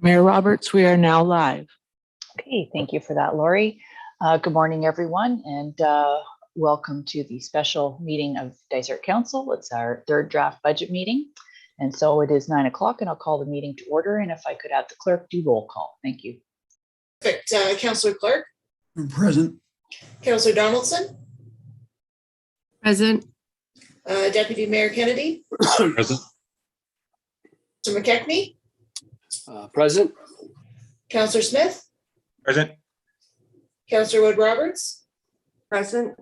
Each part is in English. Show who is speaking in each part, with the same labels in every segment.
Speaker 1: Mayor Roberts, we are now live.
Speaker 2: Okay, thank you for that, Lori. Good morning, everyone, and welcome to the special meeting of Dysart Council. It's our third draft budget meeting, and so it is 9 o'clock, and I'll call the meeting to order. And if I could have the clerk do roll call, thank you.
Speaker 3: Perfect. Councillor Clark.
Speaker 4: Present.
Speaker 3: Councillor Donaldson.
Speaker 5: Present.
Speaker 3: Deputy Mayor Kennedy.
Speaker 4: Present.
Speaker 3: Mr. McKechnie.
Speaker 4: Present.
Speaker 3: Councillor Smith.
Speaker 4: Present.
Speaker 3: Councillor Wood Roberts.
Speaker 5: Present.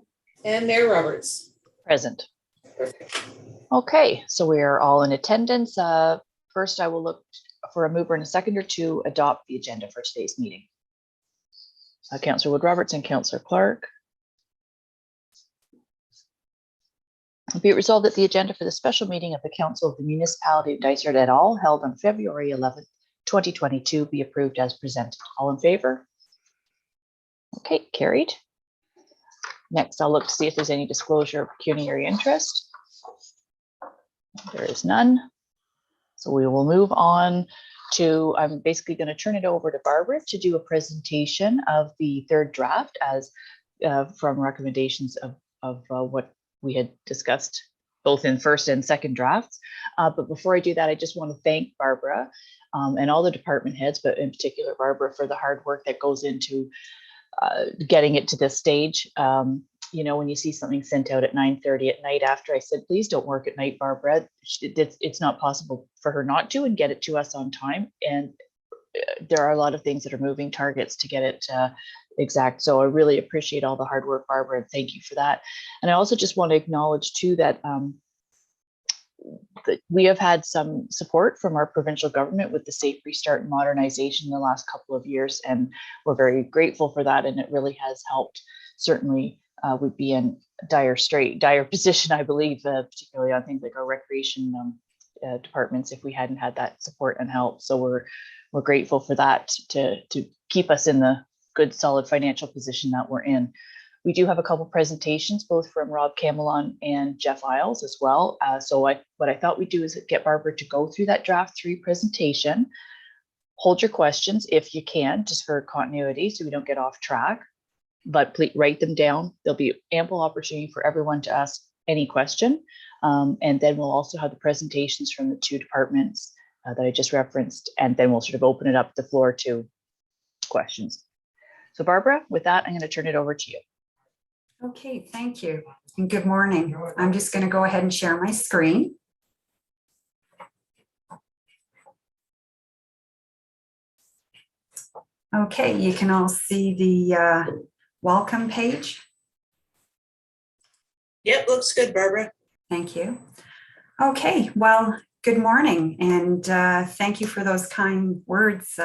Speaker 3: And Mayor Roberts.
Speaker 2: Present.
Speaker 3: Perfect.
Speaker 2: Okay, so we are all in attendance. First, I will look for a mover and a seconder to adopt the agenda for today's meeting. Councillor Wood Roberts and Councillor Clark. Be it resolved that the agenda for the special meeting of the Council of the Municipality of Dysart et al. Held on February 11th, 2022 be approved as presented. All in favor? Okay, carried. Next, I'll look to see if there's any disclosure of pecuniary interest. There is none. So we will move on to, I'm basically going to turn it over to Barbara to do a presentation of the third draft as from recommendations of what we had discussed both in first and second drafts. But before I do that, I just want to thank Barbara and all the department heads, but in particular Barbara, for the hard work that goes into getting it to this stage. You know, when you see something sent out at 9:30 at night after I said, please don't work at night, Barbara, it's not possible for her not to and get it to us on time. And there are a lot of things that are moving targets to get it exact. So I really appreciate all the hard work, Barbara, and thank you for that. And I also just want to acknowledge too that that we have had some support from our provincial government with the Safe Restart and Modernization in the last couple of years, and we're very grateful for that. And it really has helped. Certainly, we'd be in dire position, I believe, particularly on things like our recreation departments, if we hadn't had that support and help. So we're grateful for that to keep us in the good, solid financial position that we're in. We do have a couple presentations, both from Rob Camelon and Jeff Isles as well. So what I thought we'd do is get Barbara to go through that draft 3 presentation. Hold your questions if you can, just for continuity, so we don't get off track. But please write them down. There'll be ample opportunity for everyone to ask any question. And then we'll also have the presentations from the 2 departments that I just referenced. And then we'll sort of open it up the floor to questions. So Barbara, with that, I'm going to turn it over to you.
Speaker 6: Okay, thank you. And good morning. I'm just going to go ahead and share my screen. Okay, you can all see the welcome page.
Speaker 3: Yep, looks good, Barbara.
Speaker 6: Thank you. Okay, well, good morning, and thank you for those kind words,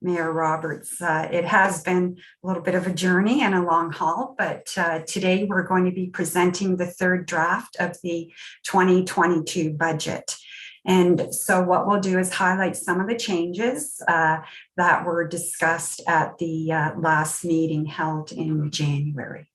Speaker 6: Mayor Roberts. It has been a little bit of a journey and a long haul, but today we're going to be presenting the third draft of the 2022 budget. And so what we'll do is highlight some of the changes that were discussed at the last meeting held in January.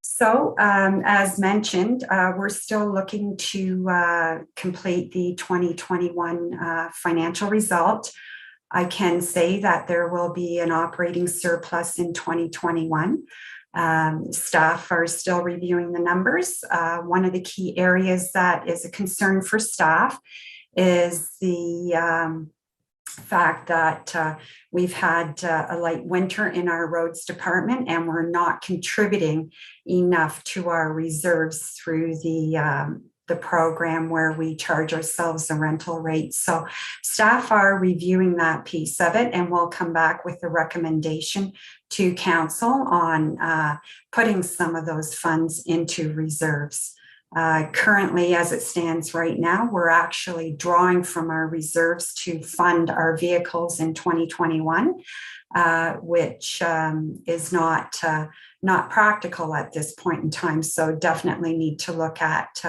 Speaker 6: So as mentioned, we're still looking to complete the 2021 financial result. I can say that there will be an operating surplus in 2021. Staff are still reviewing the numbers. One of the key areas that is a concern for staff is the fact that we've had a light winter in our roads department, and we're not contributing enough to our reserves through the program where we charge ourselves a rental rate. So staff are reviewing that piece of it, and we'll come back with a recommendation to council on putting some of those funds into reserves. Currently, as it stands right now, we're actually drawing from our reserves to fund our vehicles in 2021, which is not practical at this point in time. So definitely need to look at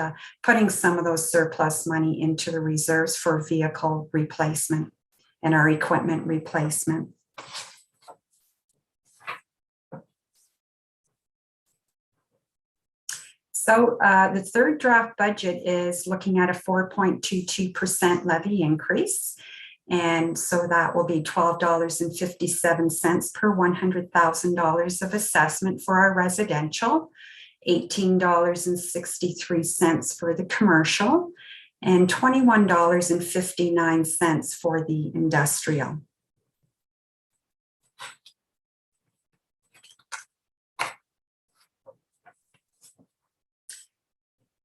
Speaker 6: putting some of those surplus money into the reserves for vehicle replacement and our equipment replacement. So the third draft budget is looking at a 4.22% levy increase. And so that will be $12.57 per $100,000 of assessment for our residential, $18.63 for the commercial, and $21.59 for the industrial.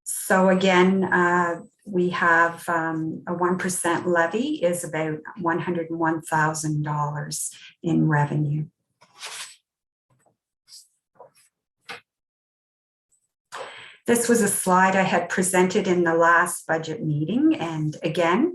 Speaker 6: So again, we have a 1% levy is about $101,000 in revenue. This was a slide I had presented in the last budget meeting. And again,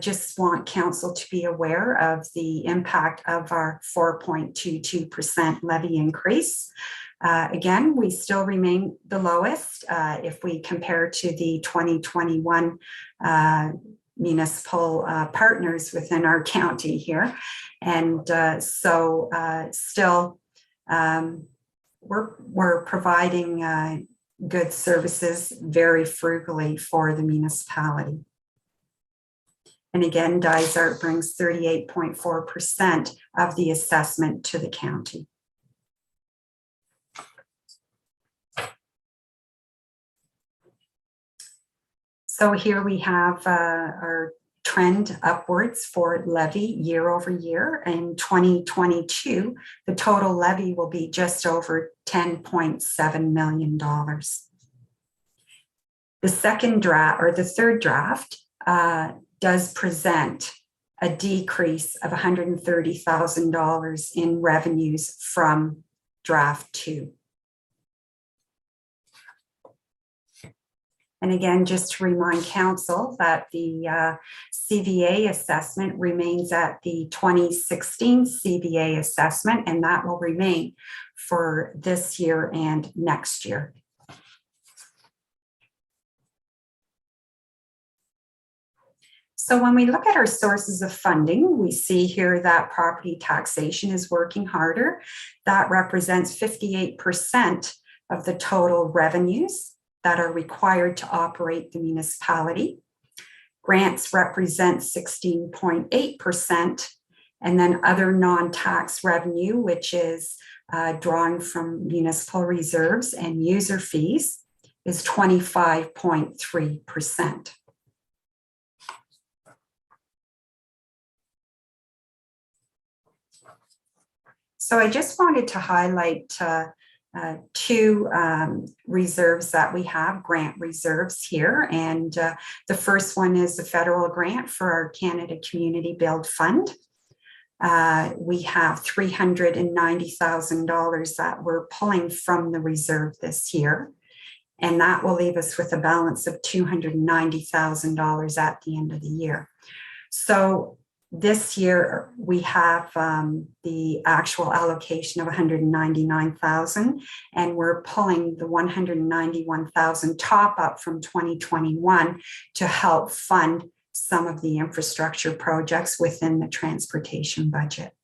Speaker 6: just want council to be aware of the impact of our 4.22% levy increase. Again, we still remain the lowest if we compare to the 2021 municipal partners within our county here. And so still we're providing good services very frugally for the municipality. And again, Dysart brings 38.4% of the assessment to the county. So here we have our trend upwards for levy year over year. In 2022, the total levy will be just over $10.7 million. The second draft, or the third draft, does present a decrease of $130,000 in revenues from draft 2. And again, just to remind council that the CVA assessment remains at the 2016 CVA assessment, and that will remain for this year and next year. So when we look at our sources of funding, we see here that property taxation is working harder. That represents 58% of the total revenues that are required to operate the municipality. Grants represent 16.8%, and then other non-tax revenue, which is drawn from municipal reserves and user fees, is 25.3%. So I just wanted to highlight two reserves that we have, grant reserves here. And the first one is a federal grant for our Canada Community Build Fund. We have $390,000 that we're pulling from the reserve this year. And that will leave us with a balance of $290,000 at the end of the year. So this year, we have the actual allocation of $199,000, and we're pulling the $191,000 top up from 2021 to help fund some of the infrastructure projects within the transportation budget.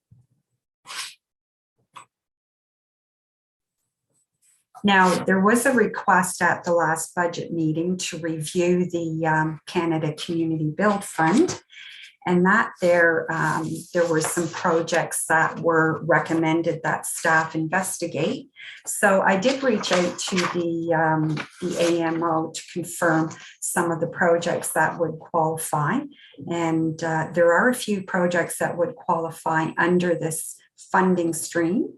Speaker 6: Now, there was a request at the last budget meeting to review the Canada Community Build Fund. And that there were some projects that were recommended that staff investigate. So I did reach out to the AMO to confirm some of the projects that would qualify. And there are a few projects that would qualify under this funding stream.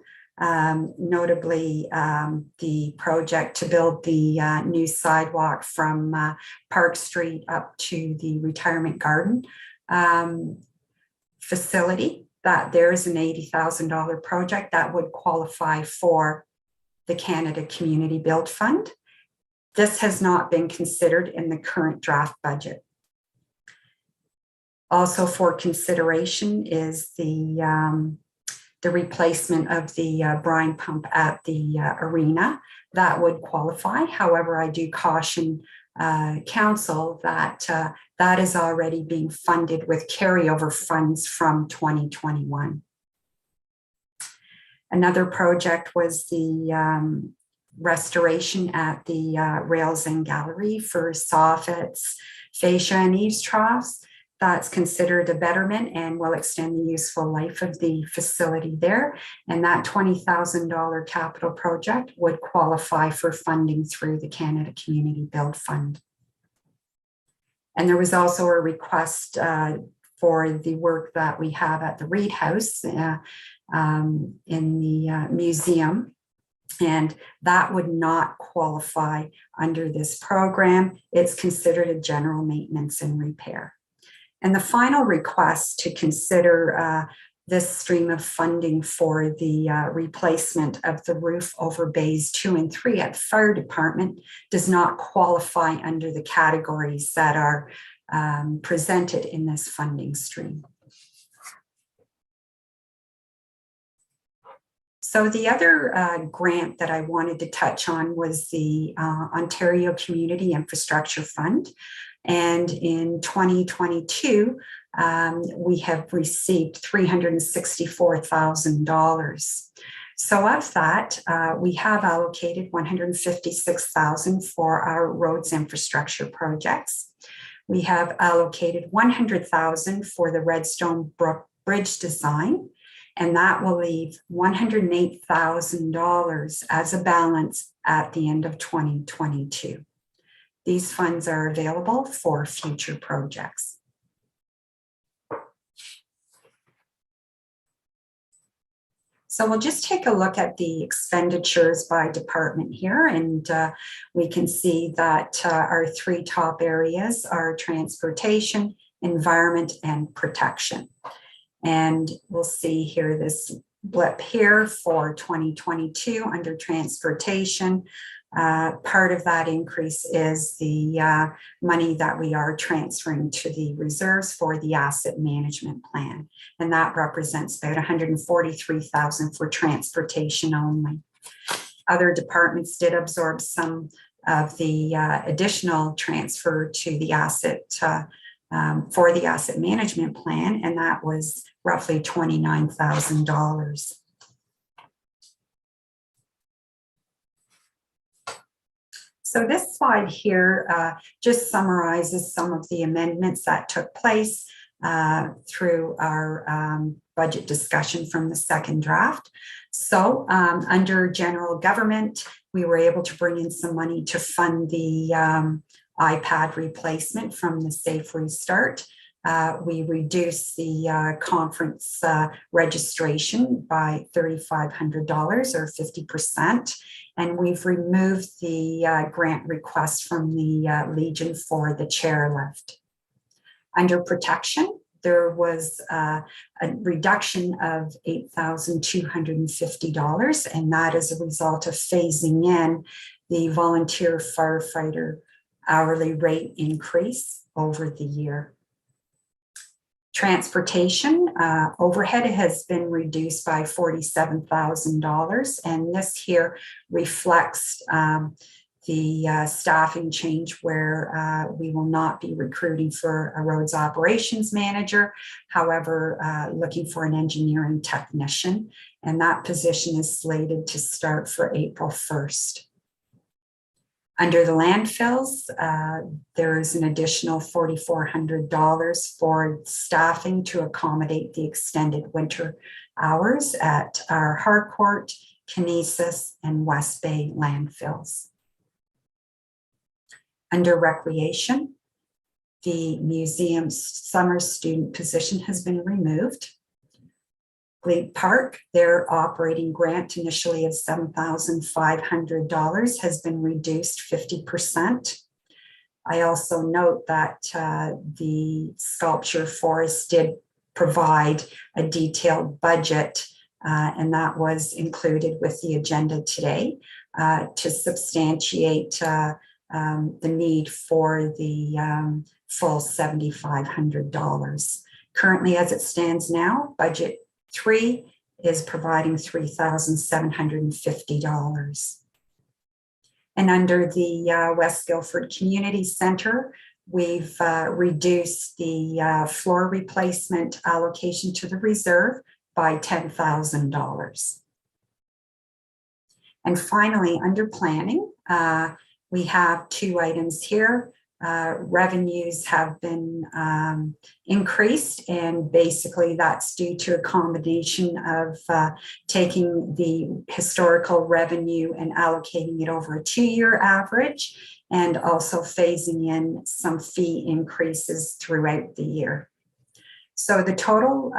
Speaker 6: Notably the project to build the new sidewalk from Park Street up to the retirement garden facility. That there is an $80,000 project that would qualify for the Canada Community Build Fund. This has not been considered in the current draft budget. Also for consideration is the replacement of the brine pump at the arena. That would qualify. However, I do caution council that that is already being funded with carryover funds from 2021. Another project was the restoration at the rails and gallery for soffits, fascia, and eaves troughs. That's considered a betterment and will extend the useful life of the facility there. And that $20,000 capital project would qualify for funding through the Canada Community Build Fund. And there was also a request for the work that we have at the Reid House in the museum. And that would not qualify under this program. It's considered a general maintenance and repair. And the final request to consider this stream of funding for the replacement of the roof over bays 2 and 3 at the fire department does not qualify under the categories that are presented in this funding stream. So the other grant that I wanted to touch on was the Ontario Community Infrastructure Fund. And in 2022, we have received $364,000. So of that, we have allocated $156,000 for our roads infrastructure projects. We have allocated $100,000 for the Redstone Brook Bridge design, and that will leave $108,000 as a balance at the end of 2022. These funds are available for future projects. So we'll just take a look at the expenditures by department here, and we can see that our 3 top areas are transportation, environment, and protection. And we'll see here this blip here for 2022 under transportation. Part of that increase is the money that we are transferring to the reserves for the asset management plan. And that represents about $143,000 for transportation only. Other departments did absorb some of the additional transfer to the asset for the asset management plan, and that was roughly $29,000. So this slide here just summarizes some of the amendments that took place through our budget discussion from the second draft. So under general government, we were able to bring in some money to fund the iPad replacement from the Safe Restart. We reduced the conference registration by $3,500 or 50%. And we've removed the grant request from the Legion for the chairlift. Under protection, there was a reduction of $8,250, and that is a result of phasing in the volunteer firefighter hourly rate increase over the year. Transportation overhead has been reduced by $47,000, and this here reflects the staffing change where we will not be recruiting for a roads operations manager, however, looking for an engineering technician, and that position is slated to start for April 1st. Under the landfills, there is an additional $4,400 for staffing to accommodate the extended winter hours at our Harcourt, Kinesis, and West Bay landfills. Under recreation, the museum's summer student position has been removed. Glebe Park, their operating grant initially of $7,500 has been reduced 50%. I also note that the sculpture forest did provide a detailed budget, and that was included with the agenda today to substantiate the need for the full $7,500. Currently, as it stands now, budget 3 is providing $3,750. And under the West Guildford Community Center, we've reduced the floor replacement allocation to the reserve by $10,000. And finally, under planning, we have two items here. Revenues have been increased, and basically that's due to a combination of taking the historical revenue and allocating it over a 2-year average, and also phasing in some fee increases throughout the year. So the total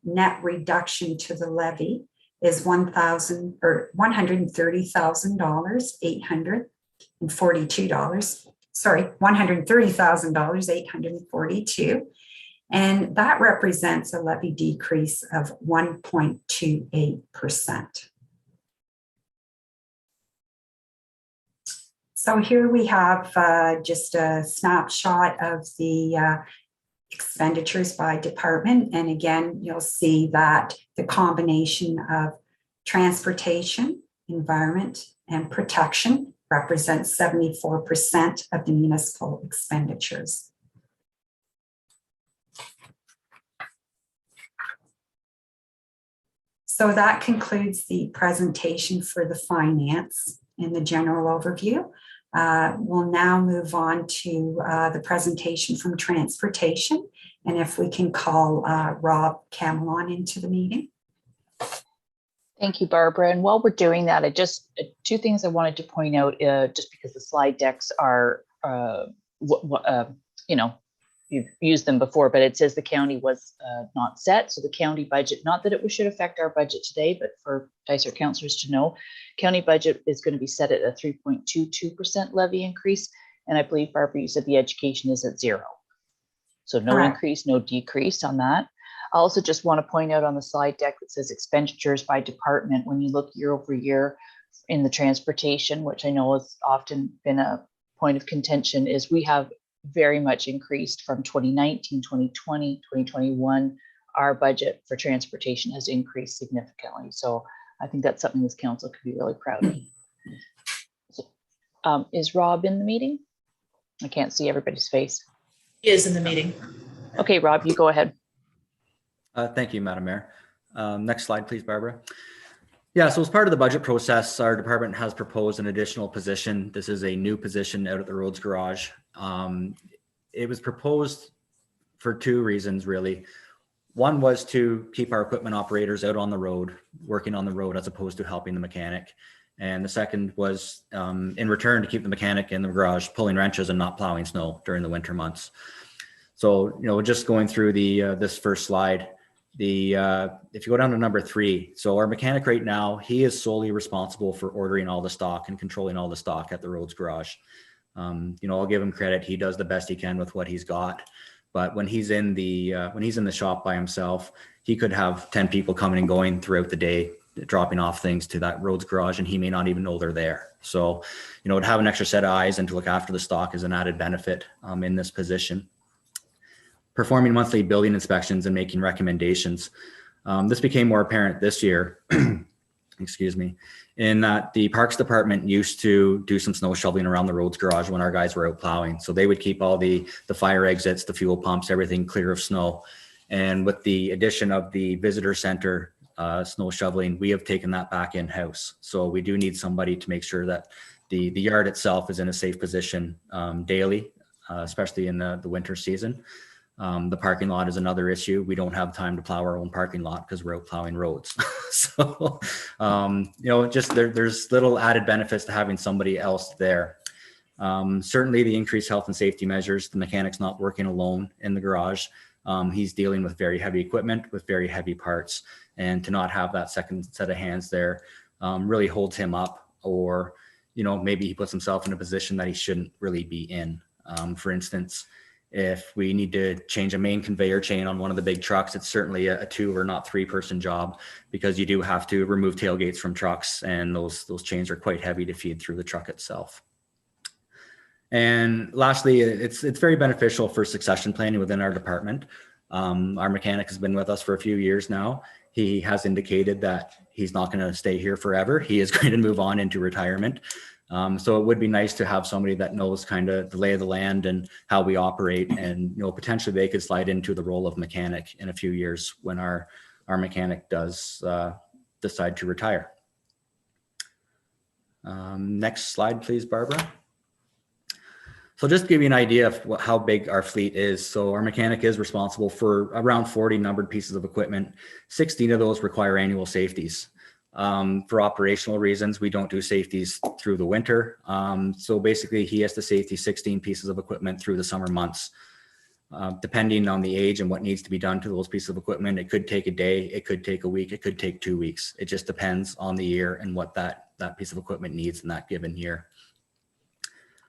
Speaker 6: net reduction to the levy is $130,842. Sorry, $130,842. And that represents a levy decrease of 1.28%. So here we have just a snapshot of the expenditures by department. And again, you'll see that the combination of transportation, environment, and protection represents 74% of the municipal expenditures. So that concludes the presentation for the finance in the general overview. We'll now move on to the presentation from transportation. And if we can call Rob Camelon into the meeting.
Speaker 2: Thank you, Barbara. And while we're doing that, I just, two things I wanted to point out, just because the slide decks are, you know, you've used them before, but it says the county was not set. So the county budget, not that it should affect our budget today, but for Dysart councillors to know, county budget is going to be set at a 3.22% levy increase. And I believe, Barbara, you said the education is at 0. So no
Speaker 6: Correct.
Speaker 2: Increase, no decrease on that. I also just want to point out on the slide deck that says expenditures by department, when you look year over year in the transportation, which I know has often been a point of contention, is we have very much increased from 2019, 2020, 2021. Our budget for transportation has increased significantly. So I think that's something this council could be really proud of. So, is Rob in the meeting? I can't see everybody's face.
Speaker 3: He is in the meeting.
Speaker 2: Okay, Rob, you go ahead.
Speaker 5: Thank you, Madam Mayor. Next slide, please, Barbara. Yeah, so as part of the budget process, our department has proposed an additional position. This is a new position out at the Roads Garage. It was proposed for 2 reasons, really. One was to keep our equipment operators out on the road, working on the road, as opposed to helping the mechanic. And the second was in return to keep the mechanic in the garage pulling wrenches and not plowing snow during the winter months. So, you know, just going through the this first slide, if you go down to number 3, so our mechanic right now, he is solely responsible for ordering all the stock and controlling all the stock at the Roads Garage. You know, I'll give him credit. He does the best he can with what he's got. But when he's in the shop by himself, he could have 10 people coming and going throughout the day, dropping off things to that Roads Garage, and he may not even know they're there. So, you know, to have an extra set of eyes and to look after the stock is an added benefit in this position. Performing monthly building inspections and making recommendations. This became more apparent this year, excuse me, in that the Parks Department used to do some snow shoveling around the Roads Garage when our guys were out plowing. So they would keep all the fire exits, the fuel pumps, everything clear of snow. And with the addition of the visitor center snow shoveling, we have taken that back in-house. So we do need somebody to make sure that the yard itself is in a safe position daily, especially in the winter season. The parking lot is another issue. We don't have time to plow our own parking lot because we're out plowing roads. So, you know, just there's little added benefits to having somebody else there. Certainly the increased health and safety measures, the mechanic's not working alone in the garage. He's dealing with very heavy equipment, with very heavy parts, and to not have that second set of hands there really holds him up, or, you know, maybe he puts himself in a position that he shouldn't really be in. For instance, if we need to change a main conveyor chain on one of the big trucks, it's certainly a 2 or not 3 person job, because you do have to remove tailgates from trucks, and those chains are quite heavy to feed through the truck itself. And lastly, it's very beneficial for succession planning within our department. Our mechanic has been with us for a few years now. He has indicated that he's not going to stay here forever. He is going to move on into retirement. So it would be nice to have somebody that knows kind of the lay of the land and how we operate, and, you know, potentially they could slide into the role of mechanic in a few years when our mechanic does decide to retire. Next slide, please, Barbara. So just to give you an idea of how big our fleet is. So our mechanic is responsible for around 40 numbered pieces of equipment. 16 of those require annual safeties. For operational reasons, we don't do safeties through the winter. So basically he has to safety 16 pieces of equipment through the summer months. Depending on the age and what needs to be done to those pieces of equipment, it could take a day, it could take a week, it could take 2 weeks. It just depends on the year and what that piece of equipment needs in that given year.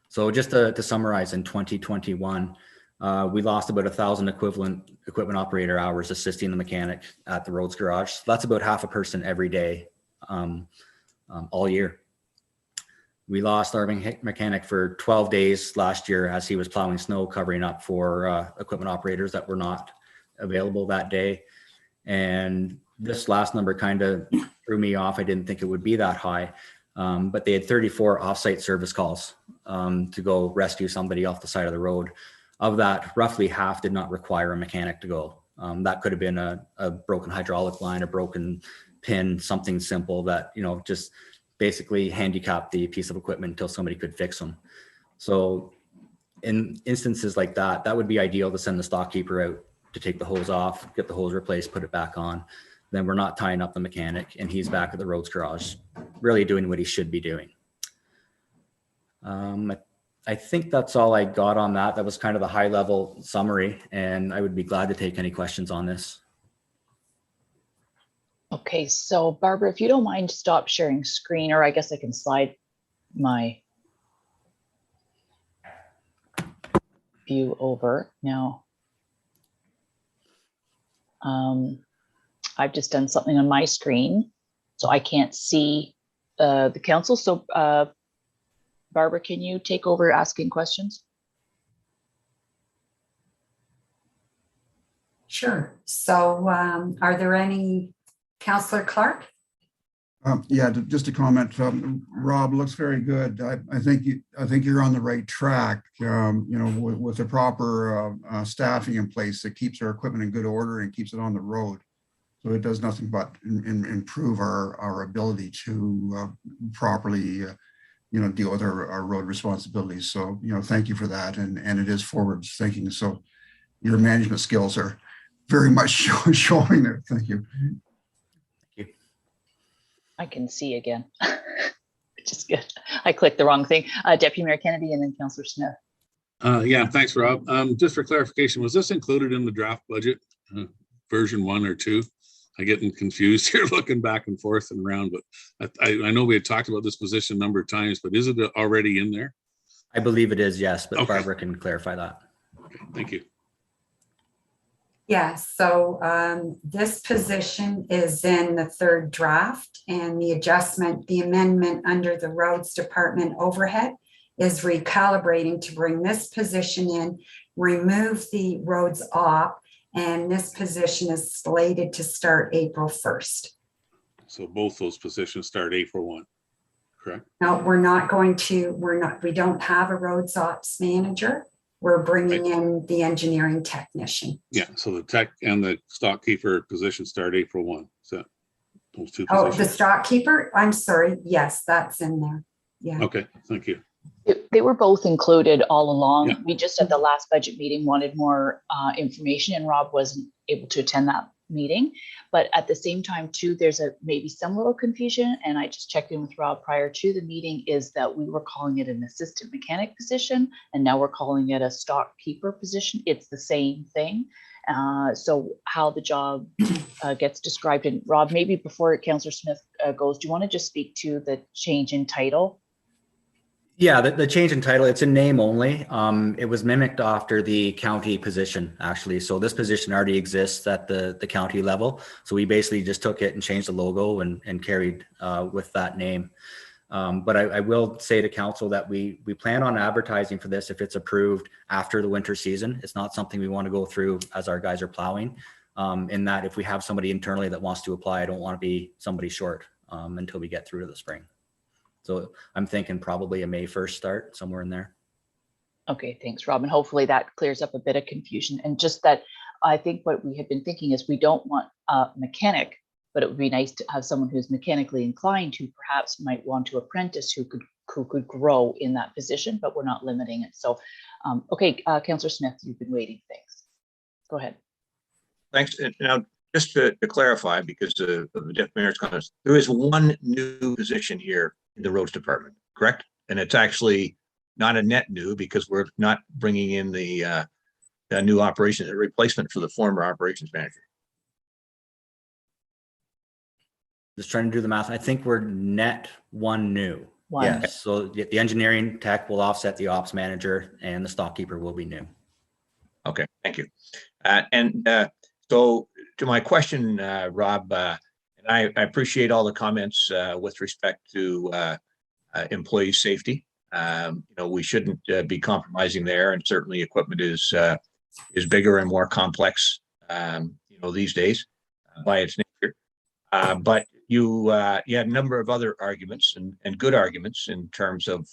Speaker 5: So just to summarize, in 2021, we lost about 1,000 equivalent equipment operator hours assisting the mechanic at the roads garage. So that's about half a person every day, all year. We lost our mechanic for 12 days last year as he was plowing snow, covering up for equipment operators that were not available that day. And this last number kind of threw me off. I didn't think it would be that high, but they had 34 offsite service calls to go rescue somebody off the side of the road. Of that, roughly half did not require a mechanic to go. That could have been a broken hydraulic line, a broken pin, something simple that, just basically handicapped the piece of equipment until somebody could fix them. So in instances like that, that would be ideal to send the stock keeper out to take the hose off, get the hose replaced, put it back on. Then we're not tying up the mechanic and he's back at the roads garage, really doing what he should be doing. I think that's all I got on that. That was kind of the high level summary, and I would be glad to take any questions on this.
Speaker 2: Okay, so Barbara, if you don't mind, stop sharing screen, or I guess I can slide my view over now. I've just done something on my screen, so I can't see the council. So Barbara, can you take over asking questions?
Speaker 6: Sure. So are there any, Councillor Clark?
Speaker 7: Yeah, just a comment. Rob, looks very good. I think you're on the right track. With the proper staffing in place that keeps our equipment in good order and keeps it on the road. So it does nothing but improve our ability to properly, deal with our road responsibilities. So thank you for that, and it is forward thinking. So your management skills are very much showing there. Thank you.
Speaker 2: I can see again, which is good. I clicked the wrong thing. Deputy Mayor Kennedy and then Councillor Smith.
Speaker 8: Yeah, thanks, Rob. Just for clarification, was this included in the draft budget, version 1 or 2? I getting confused here, looking back and forth and around, but I know we had talked about this position a number of times, but is it already in there?
Speaker 5: I believe it is, yes, but
Speaker 8: Okay.
Speaker 5: Barbara can clarify that.
Speaker 8: Okay, thank you.
Speaker 6: Yeah, so this position is in the third draft, and the amendment under the roads department overhead is recalibrating to bring this position in, remove the roads op, and this position is slated to start April 1st.
Speaker 8: So both those positions start April 1, correct?
Speaker 6: Now, we don't have a roads ops manager. We're bringing in the engineering technician.
Speaker 8: Yeah, so the tech and the stock keeper position start April 1. So those two
Speaker 6: Oh,
Speaker 8: positions.
Speaker 6: the stock keeper? I'm sorry. Yes, that's in there. Yeah.
Speaker 8: Okay, thank you.
Speaker 2: They were both included all along.
Speaker 8: Yeah.
Speaker 2: We just at the last budget meeting wanted more information, and Rob wasn't able to attend that meeting. But at the same time too, there's maybe some little confusion, and I just checked in with Rob prior to the meeting, is that we were calling it an assistant mechanic position, and now we're calling it a stock keeper position. It's the same thing. So how the job gets described, and Rob, maybe before Councillor Smith goes, do you want to just speak to the change in title?
Speaker 5: Yeah, the change in title, it's a name only. It was mimicked after the county position, actually. So this position already exists at the county level. So we basically just took it and changed the logo and carried with that name. But I will say to council that we plan on advertising for this if it's approved after the winter season. It's not something we want to go through as our guys are plowing. In that if we have somebody internally that wants to apply, I don't want to be somebody short until we get through to the spring. So I'm thinking probably a May 1st start, somewhere in there.
Speaker 2: Okay, thanks, Rob. And hopefully that clears up a bit of confusion. And just that, I think what we had been thinking is we don't want a mechanic but it would be nice to have someone who's mechanically inclined who perhaps might want to apprentice, who could grow in that position, but we're not limiting it. So, okay, Councillor Smith, you've been waiting. Thanks. Go ahead.
Speaker 9: Thanks. And now, just to clarify, because of the Deputy Mayor's comments, there is one new position here in the roads department, correct? And it's actually not a net new because we're not bringing in the new operations, a replacement for the former operations manager.
Speaker 5: Just trying to do the math. I think we're net one new.
Speaker 2: One.
Speaker 5: Yes. So the engineering tech will offset the ops manager and the stockkeeper will be new.
Speaker 9: Okay, thank you. So to my question, Rob, and I appreciate all the comments with respect to employee safety. We shouldn't be compromising there, and certainly equipment is bigger and more complex, these days by its nature. But you had a number of other arguments and good arguments in terms of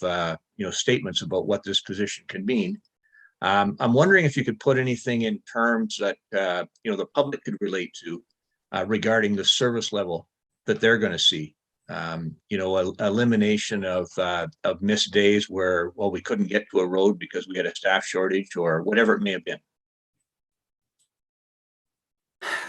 Speaker 9: statements about what this position can mean. I'm wondering if you could put anything in terms that the public could relate to regarding the service level that they're going to see. Elimination of missed days where we couldn't get to a road because we had a staff shortage or whatever it may have been.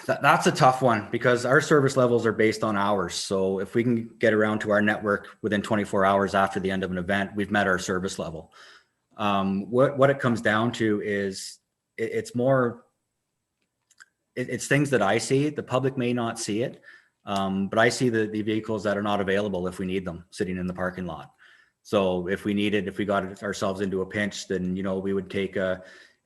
Speaker 5: That's a tough one because our service levels are based on hours. So if we can get around to our network within 24 hours after the end of an event, we've met our service level. What it comes down to is it's things that I see. The public may not see it, but I see the vehicles that are not available if we need them sitting in the parking lot. So if we got ourselves into a pinch, then we would take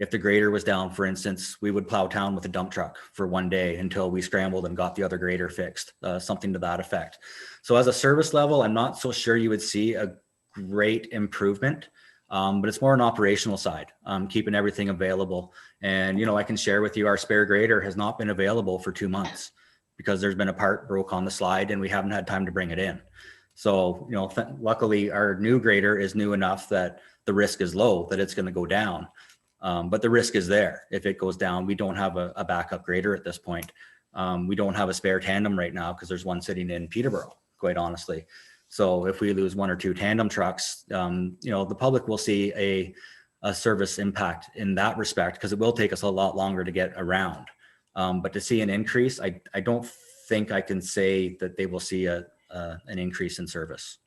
Speaker 5: if the grader was down, for instance, we would plow town with a dump truck for one day until we scrambled and got the other grader fixed, something to that effect. So as a service level, I'm not so sure you would see a great improvement. But it's more an operational side, keeping everything available. And, I can share with you, our spare grader has not been available for 2 months because there's been a part broke on the slide and we haven't had time to bring it in. So, luckily our new grader is new enough that the risk is low that it's going to go down. But the risk is there. If it goes down, we don't have a backup grader at this point. We don't have a spare tandem right now because there's one sitting in Peterborough, quite honestly. So if we lose 1 or 2 tandem trucks, the public will see a service impact in that respect because it will take us a lot longer to get around. But to see an increase, I don't think I can say that they will see an increase in service.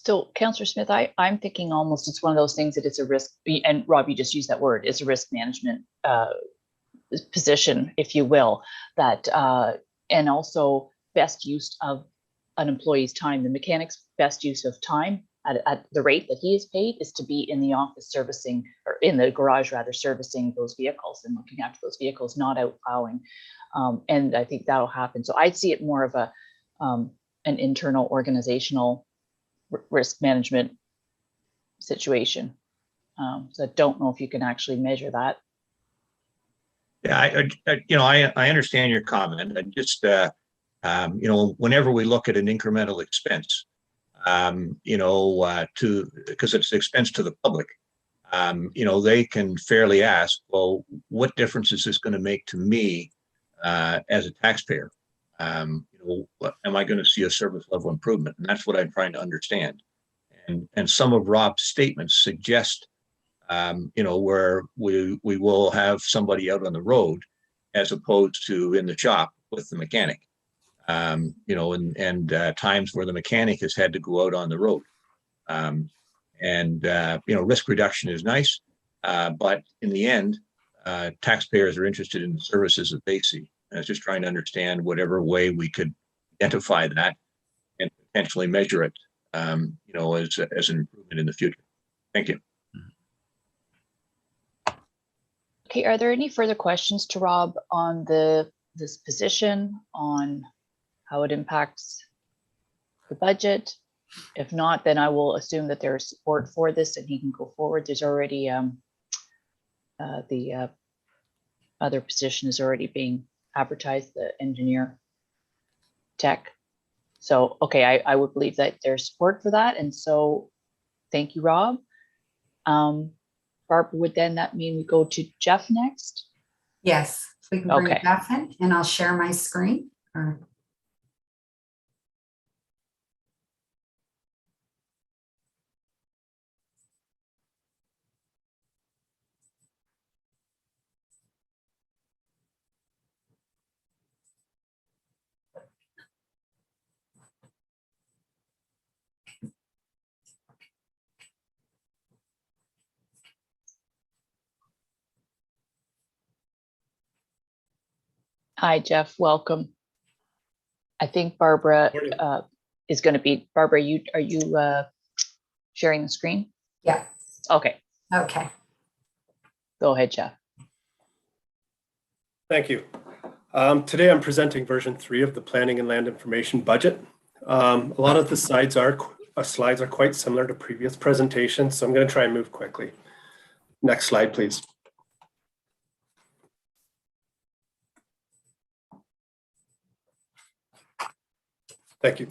Speaker 2: So, Councillor Smith, I'm thinking almost it's one of those things that it's a risk, and Rob, you just used that word, it's a risk management position, if you will, that and also best use of an employee's time. The mechanic's best use of time at the rate that he is paid is to be in the office servicing, or in the garage rather, servicing those vehicles and looking after those vehicles, not out plowing. And I think that'll happen. So I'd see it more of an internal organizational risk management situation. So I don't know if you can actually measure that.
Speaker 9: Yeah, I understand your comment. I just whenever we look at an incremental expense, because it's expense to the public, they can fairly ask, well, what difference is this going to make to me as a taxpayer? Am I going to see a service level improvement? And that's what I'm trying to understand. And some of Rob's statements suggest, where we will have somebody out on the road as opposed to in the shop with the mechanic. And times where the mechanic has had to go out on the road. Risk reduction is nice, but in the end, taxpayers are interested in the services that they see. And I was just trying to understand whatever way we could identify that and potentially measure it, as an improvement in the future. Thank you.
Speaker 2: Okay, are there any further questions to Rob on this position, on how it impacts the budget? If not, then I will assume that there is support for this and he can go forward. There's already the other position is already being advertised, the engineer tech. So, okay, I would believe that there's support for that. And so thank you, Rob. Barbara, would then that mean we go to Jeff next?
Speaker 6: Yes, we can bring
Speaker 2: Okay.
Speaker 6: Jeff in and I'll share my screen.
Speaker 2: Hi, Jeff. Welcome. I think Barbara is going to be, Barbara, are you sharing the screen?
Speaker 6: Yeah.
Speaker 2: Okay,
Speaker 6: Okay.
Speaker 2: go ahead, Jeff.
Speaker 10: Thank you. Today I'm presenting version 3 of the Planning and Land Information Budget. A lot of the slides are quite similar to previous presentations, so I'm going to try and move quickly. Next slide, please. Thank you.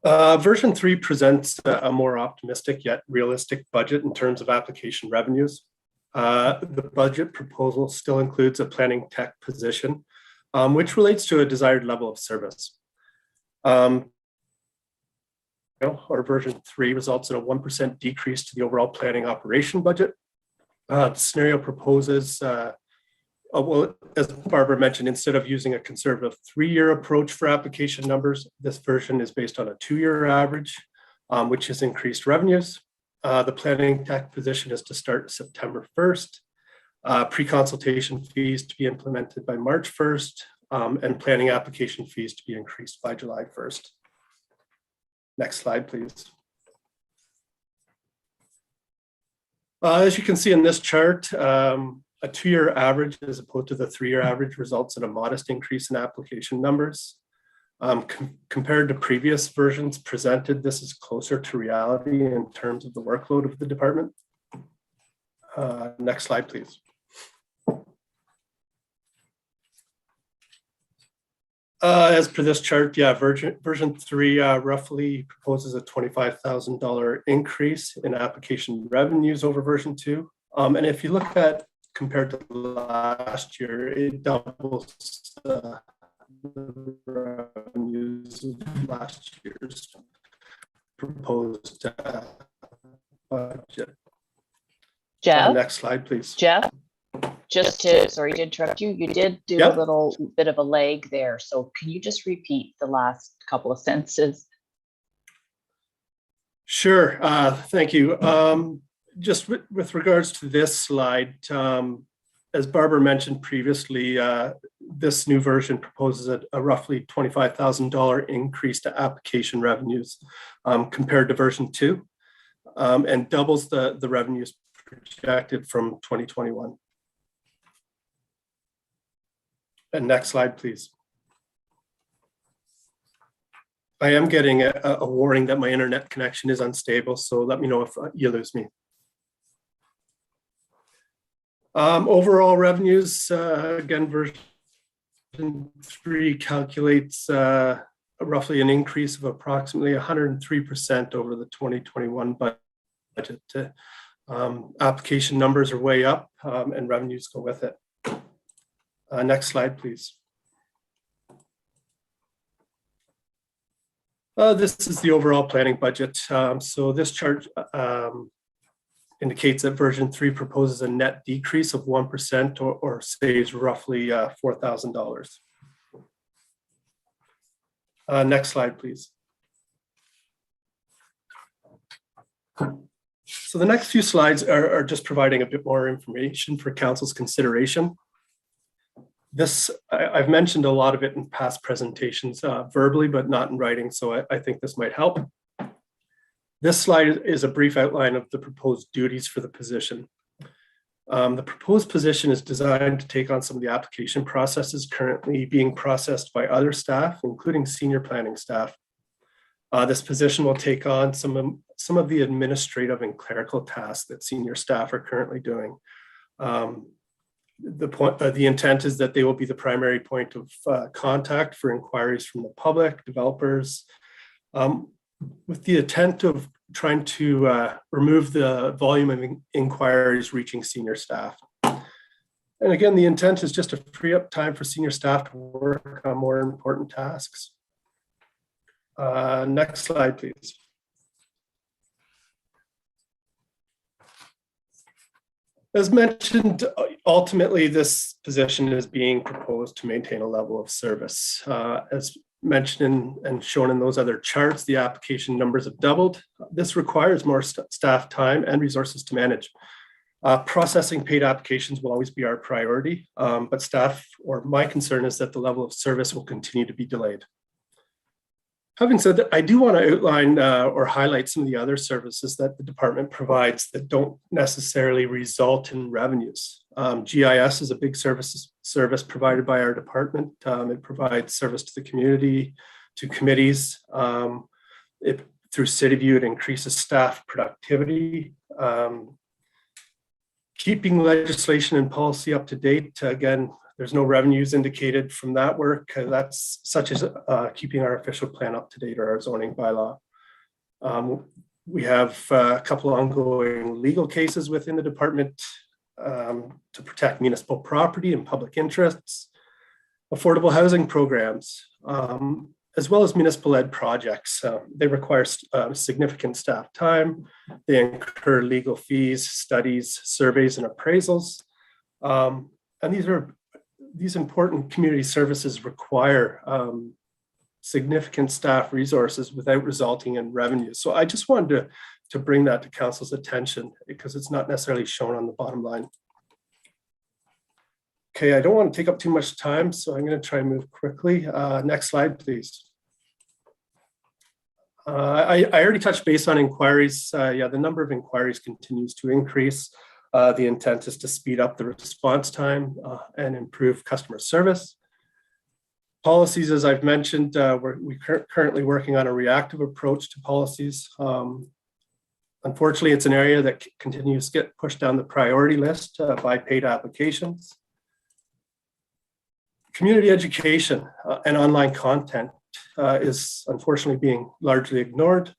Speaker 10: Version 3 presents a more optimistic yet realistic budget in terms of application revenues. The budget proposal still includes a planning tech position, which relates to a desired level of service. Our version 3 results in a 1% decrease to the overall planning operation budget. The scenario proposes, well, as Barbara mentioned, instead of using a conservative 3-year approach for application numbers, this version is based on a 2-year average, which has increased revenues. The planning tech position is to start September 1st, pre-consultation fees to be implemented by March 1st, and planning application fees to be increased by July 1st. Next slide, please. As you can see in this chart, a 2-year average as opposed to the 3-year average results in a modest increase in application numbers. Compared to previous versions presented, this is closer to reality in terms of the workload of the department. Next slide, please. As per this chart, yeah, version 3 roughly proposes a $25,000 increase in application revenues over version 2. And if you look at compared to last year, it doubles the revenues of last year's proposed budget.
Speaker 2: Jeff?
Speaker 10: Next slide, please.
Speaker 2: Jeff? Sorry to interrupt you. You did do a little bit of a lag there. So can you just repeat the last couple of sentences?
Speaker 10: Sure. Thank you. Just with regards to this slide, as Barbara mentioned previously, this new version proposes a roughly $25,000 increase to application revenues compared to version 2, and doubles the revenues projected from 2021. And next slide, please. I am getting a warning that my internet connection is unstable, so let me know if you lose me. Overall revenues, again, version 3 calculates roughly an increase of approximately 103% over the 2021 budget. Application numbers are way up and revenues go with it. Next slide, please. This is the overall planning budget. So this chart indicates that version 3 proposes a net decrease of 1% or saves roughly $4,000. Next slide, please. So the next few slides are just providing a bit more information for council's consideration. This, I've mentioned a lot of it in past presentations verbally, but not in writing, so I think this might help. This slide is a brief outline of the proposed duties for the position. The proposed position is designed to take on some of the application processes currently being processed by other staff, including senior planning staff. This position will take on some of the administrative and clerical tasks that senior staff are currently doing. The intent is that they will be the primary point of contact for inquiries from the public, developers, with the intent of trying to remove the volume of inquiries reaching senior staff. And again, the intent is just to free up time for senior staff to work on more important tasks. Next slide, please. As mentioned, ultimately, this position is being proposed to maintain a level of service. As mentioned and shown in those other charts, the application numbers have doubled. This requires more staff time and resources to manage. Processing paid applications will always be our priority, but staff, or my concern is that the level of service will continue to be delayed. Having said that, I do want to outline or highlight some of the other services that the department provides that don't necessarily result in revenues. GIS is a big service provided by our department. It provides service to the community, to committees. Through CityView, it increases staff productivity. Keeping legislation and policy up to date. Again, there's no revenues indicated from that work. That's such as keeping our official plan up to date or our zoning bylaw. We have a couple ongoing legal cases within the department to protect municipal property and public interests, affordable housing programs, as well as municipal led projects. They require significant staff time. They incur legal fees, studies, surveys, and appraisals. And these important community services require significant staff resources without resulting in revenue. So I just wanted to bring that to council's attention because it's not necessarily shown on the bottom line. Okay, I don't want to take up too much time, so I'm going to try and move quickly. Next slide, please. I already touched base on inquiries. Yeah, the number of inquiries continues to increase. The intent is to speed up the response time and improve customer service. Policies, as I've mentioned, we're currently working on a reactive approach to policies. Unfortunately, it's an area that continues to get pushed down the priority list by paid applications. Community education and online content is unfortunately being largely ignored.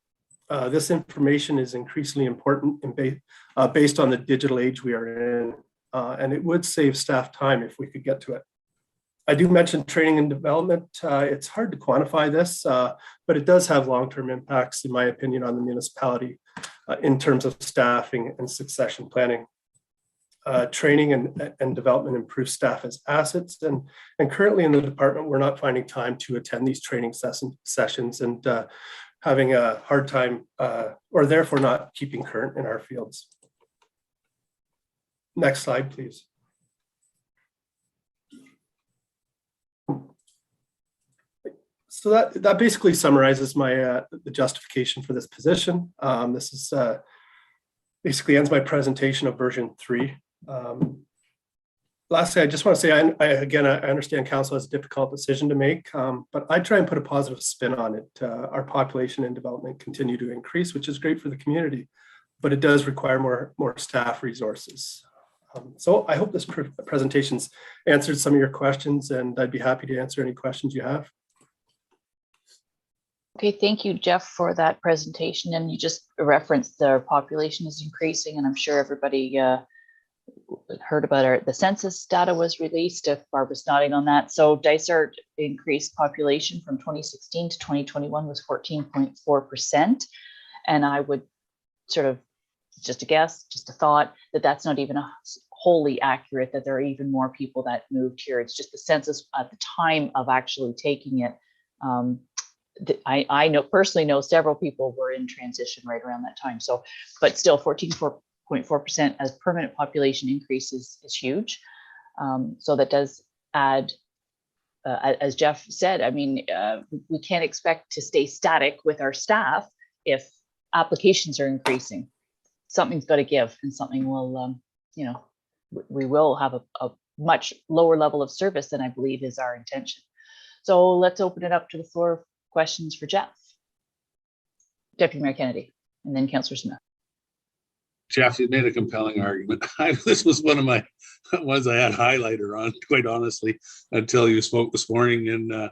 Speaker 10: This information is increasingly important and based on the digital age we are in, and it would save staff time if we could get to it. I do mention training and development. It's hard to quantify this, but it does have long-term impacts, in my opinion, on the municipality in terms of staffing and succession planning. Training and development improves staff as assets. And currently in the department, we're not finding time to attend these training sessions and having a hard time or therefore not keeping current in our fields. Next slide, please. So that basically summarizes my the justification for this position. This is basically ends my presentation of version 3. Lastly, I just want to say, I understand council has a difficult decision to make, but I try and put a positive spin on it. Our population and development continue to increase, which is great for the community, but it does require more staff resources. So I hope this presentation's answered some of your questions, and I'd be happy to answer any questions you have.
Speaker 2: Okay, thank you, Jeff, for that presentation. And you just referenced the population is increasing, and I'm sure everybody heard about the census data was released. If Barbara's nodding on that. So Dysart increased population from 2016 to 2021 was 14.4%. And I would sort of, just a guess, just a thought, that that's not even wholly accurate, that there are even more people that moved here. It's just the census at the time of actually taking it. I personally know several people were in transition right around that time. So, but still 14.4% as permanent population increase is huge. So that does add, as Jeff said, I mean, we can't expect to stay static with our staff if applications are increasing. Something's got to give, and something will, we will have a much lower level of service than I believe is our intention. So let's open it up to the floor. Questions for Jeff. Deputy Mayor Kennedy, and then Councillor Smith.
Speaker 8: Jeff, you made a compelling argument. This was one of my ones I had highlighter on, quite honestly, until you spoke this morning. And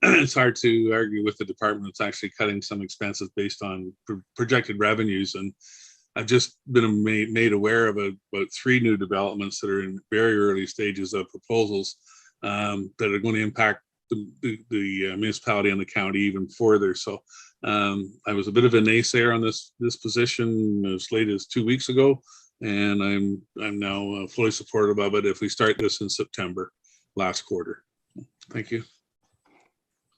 Speaker 8: it's hard to argue with the department that's actually cutting some expenses based on projected revenues. And I've just been made aware of about 3 new developments that are in very early stages of proposals that are going to impact the municipality and the county even further. So I was a bit of a naysayer on this position as late as 2 weeks ago, and I'm now fully supportive of it if we start this in September, last quarter. Thank you.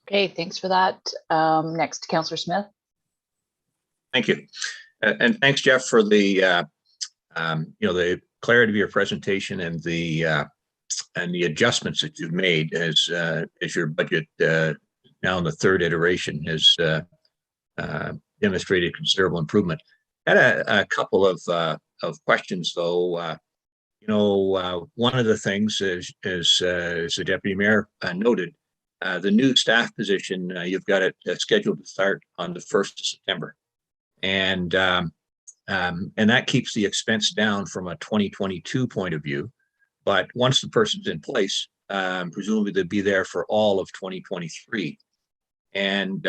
Speaker 2: Okay, thanks for that. Next, Councillor Smith.
Speaker 9: Thank you. And thanks, Jeff, for the The clarity of your presentation and the adjustments that you've made as your budget now in the third iteration has demonstrated considerable improvement. I had a couple of questions though. One of the things is the deputy mayor noted, the new staff position, you've got it scheduled to start on the 1st of September. And that keeps the expense down from a 2022 point of view. But once the person's in place, presumably they'll be there for all of 2023. And,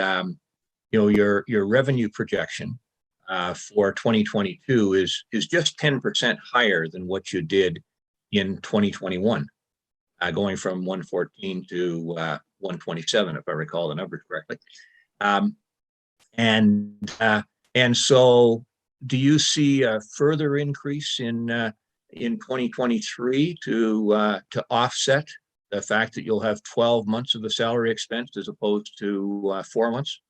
Speaker 9: your revenue projection for 2022 is just 10% higher than what you did in 2021, going from 114 to 127, if I recall the numbers correctly. And so do you see a further increase in 2023 to offset the fact that you'll have 12 months of the salary expense as opposed to 4 months?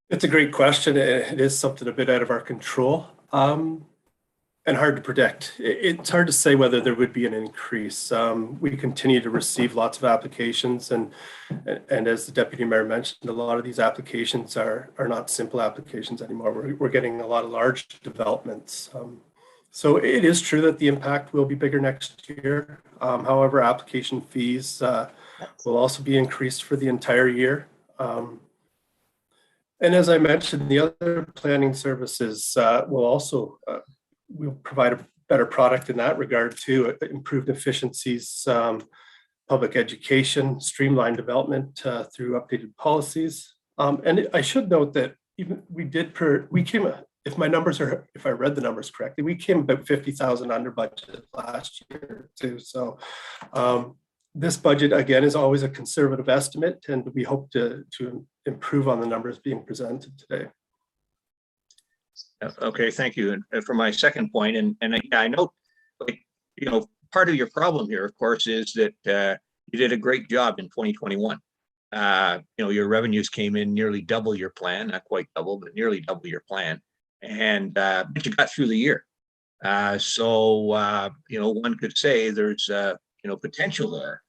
Speaker 10: It's a great question. It is something a bit out of our control and hard to predict. It's hard to say whether there would be an increase. We continue to receive lots of applications, and as the deputy mayor mentioned, a lot of these applications are not simple applications anymore. We're getting a lot of large developments. So it is true that the impact will be bigger next year. However, application fees will also be increased for the entire year. And as I mentioned, the other planning services will also we'll provide a better product in that regard too, improved efficiencies, public education, streamlined development through updated policies. And I should note that even if I read the numbers correctly, we came about 50,000 under budget last year too. So this budget, again, is always a conservative estimate, and we hope to improve on the numbers being presented today.
Speaker 9: Okay, thank you. And for my second point, and I know, part of your problem here, of course, is that you did a great job in 2021. Your revenues came in nearly double your plan, not quite double, but nearly double your plan, and but you got through the year. So one could say there's potential there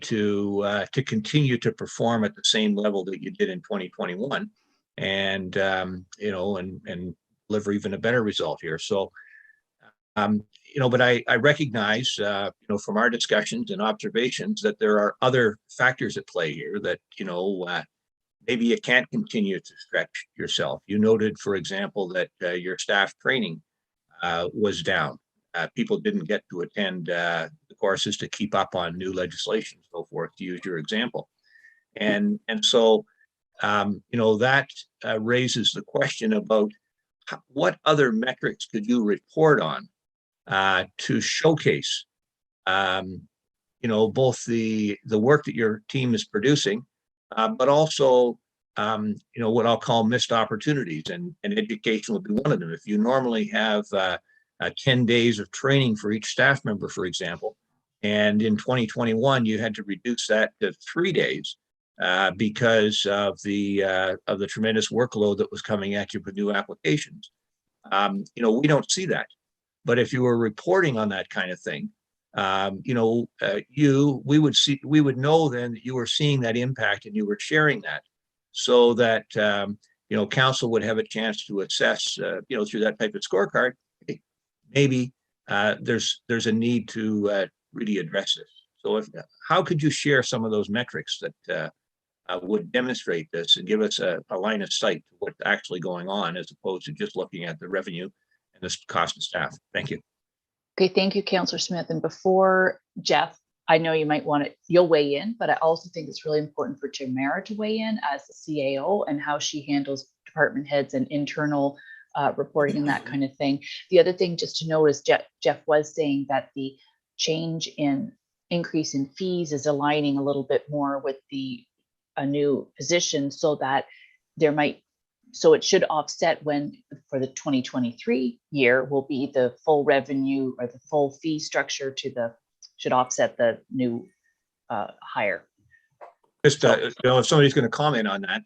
Speaker 9: to continue to perform at the same level that you did in 2021, and deliver even a better result here. So, but I recognize, from our discussions and observations that there are other factors at play here that, maybe you can't continue to stretch yourself. You noted, for example, that your staff training was down. People didn't get to attend the courses to keep up on new legislation, and so forth, to use your example. And so, that raises the question about what other metrics could you report on to showcase, both the work that your team is producing, but also, what I'll call missed opportunities, and education would be one of them. If you normally have 10 days of training for each staff member, for example, and in 2021 you had to reduce that to 3 days because of the tremendous workload that was coming at you with new applications. We don't see that, but if you were reporting on that kind of thing, we would know then that you were seeing that impact and you were sharing that, so that council would have a chance to assess, through that type of scorecard, maybe there's a need to really address this. So how could you share some of those metrics that would demonstrate this and give us a line of sight to what's actually going on, as opposed to just looking at the revenue and the cost of staff? Thank you.
Speaker 2: Okay, thank you, Councillor Smith. And before Jeff, I know you might you'll weigh in, but I also think it's really important for Tamara to weigh in as the CAO and how she handles department heads and internal reporting and that kind of thing. The other thing just to note is Jeff was saying that the increase in fees is aligning a little bit more with a new position, so that so it should offset when for the 2023 year will be the full revenue or the full fee structure should offset the new hire.
Speaker 9: Just if somebody's going to comment on that,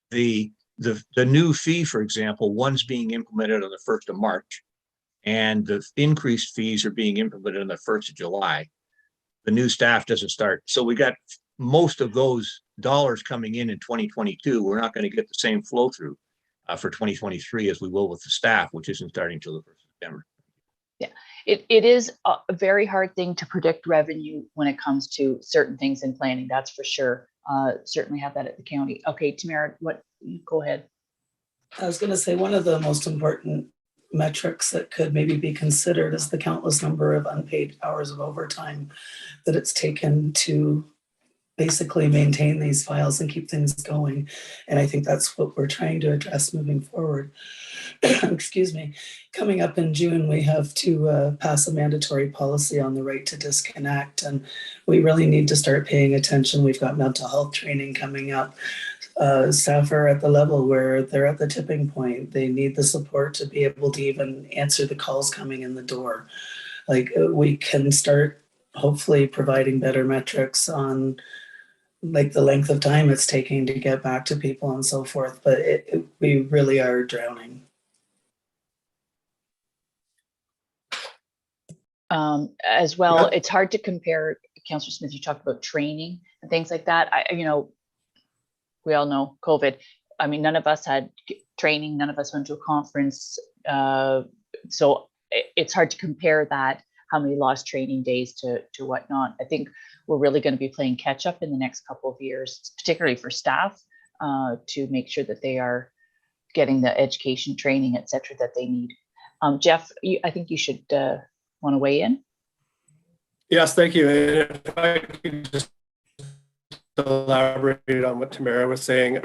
Speaker 9: the the new fee, for example, one's being implemented on the 1st of March, and the increased fees are being implemented on the 1st of July. The new staff doesn't start. So we got most of those dollars coming in 2022. We're not going to get the same flow through for 2023 as we will with the staff, which isn't starting until the 1st of September.
Speaker 2: Yeah, it is a very hard thing to predict revenue when it comes to certain things in planning. That's for sure. Certainly have that at the county. Okay, Tamara, go ahead.
Speaker 1: I was going to say one of the most important metrics that could maybe be considered is the countless number of unpaid hours of overtime that it's taken to basically maintain these files and keep things going. And I think that's what we're trying to address moving forward. Excuse me. Coming up in June, we have to pass a mandatory policy on the right to disconnect. And we really need to start paying attention. We've got mental health training coming up. Staff are at the level where they're at the tipping point. They need the support to be able to even answer the calls coming in the door. Like we can start hopefully providing better metrics on like the length of time it's taking to get back to people and so forth, but we really are drowning.
Speaker 2: As well,
Speaker 10: Yeah.
Speaker 2: it's hard to compare. Councillor Smith, you talked about training and things like that. We all know COVID. I mean, none of us had training. None of us went to a conference. So it's hard to compare that, how many lost training days to whatnot. I think we're really going to be playing catch up in the next couple of years, particularly for staff, to make sure that they are getting the education, training, et cetera, that they need. Jeff, I think you should want to weigh in.
Speaker 10: Yes, thank you. And if I could just elaborate on what Tamara was saying,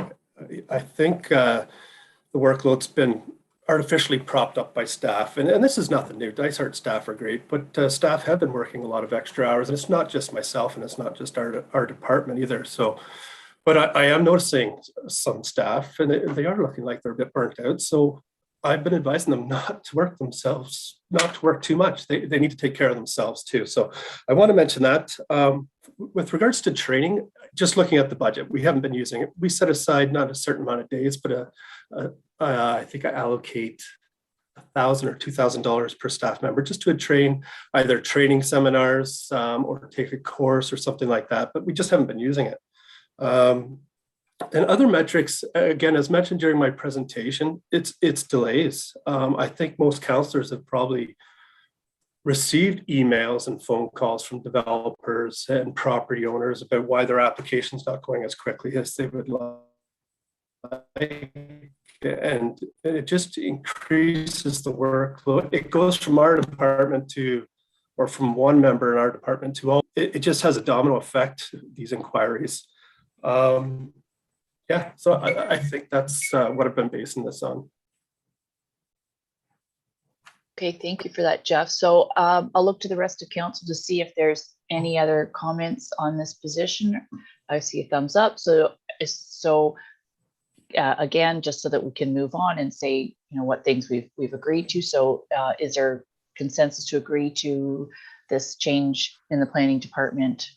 Speaker 10: I think the workload's been artificially propped up by staff. And this is nothing new. Dysart staff are great, but staff have been working a lot of extra hours. And it's not just myself and it's not just our department either. So, but I am noticing some staff and they are looking like they're a bit burnt out. So I've been advising them not to work themselves, not to work too much. They need to take care of themselves too. So I want to mention that. With regards to training, just looking at the budget, we haven't been using it. We set aside not a certain amount of days, but I think I allocate $1,000 or $2,000 per staff member just to train either training seminars or take a course or something like that. But we just haven't been using it. And other metrics, again, as mentioned during my presentation, it's delays. I think most counselors have probably received emails and phone calls from developers and property owners about why their application's not going as quickly as they would like. And it just increases the workload. It goes from our department or from one member in our department to all. It just has a domino effect, these inquiries. Yeah, so I think that's what I've been basing this on.
Speaker 2: Okay, thank you for that, Jeff. So I'll look to the rest of council to see if there's any other comments on this position. I see a thumbs up. So again, just so that we can move on and say, what things we've agreed to. So is there consensus to agree to this change in the planning department,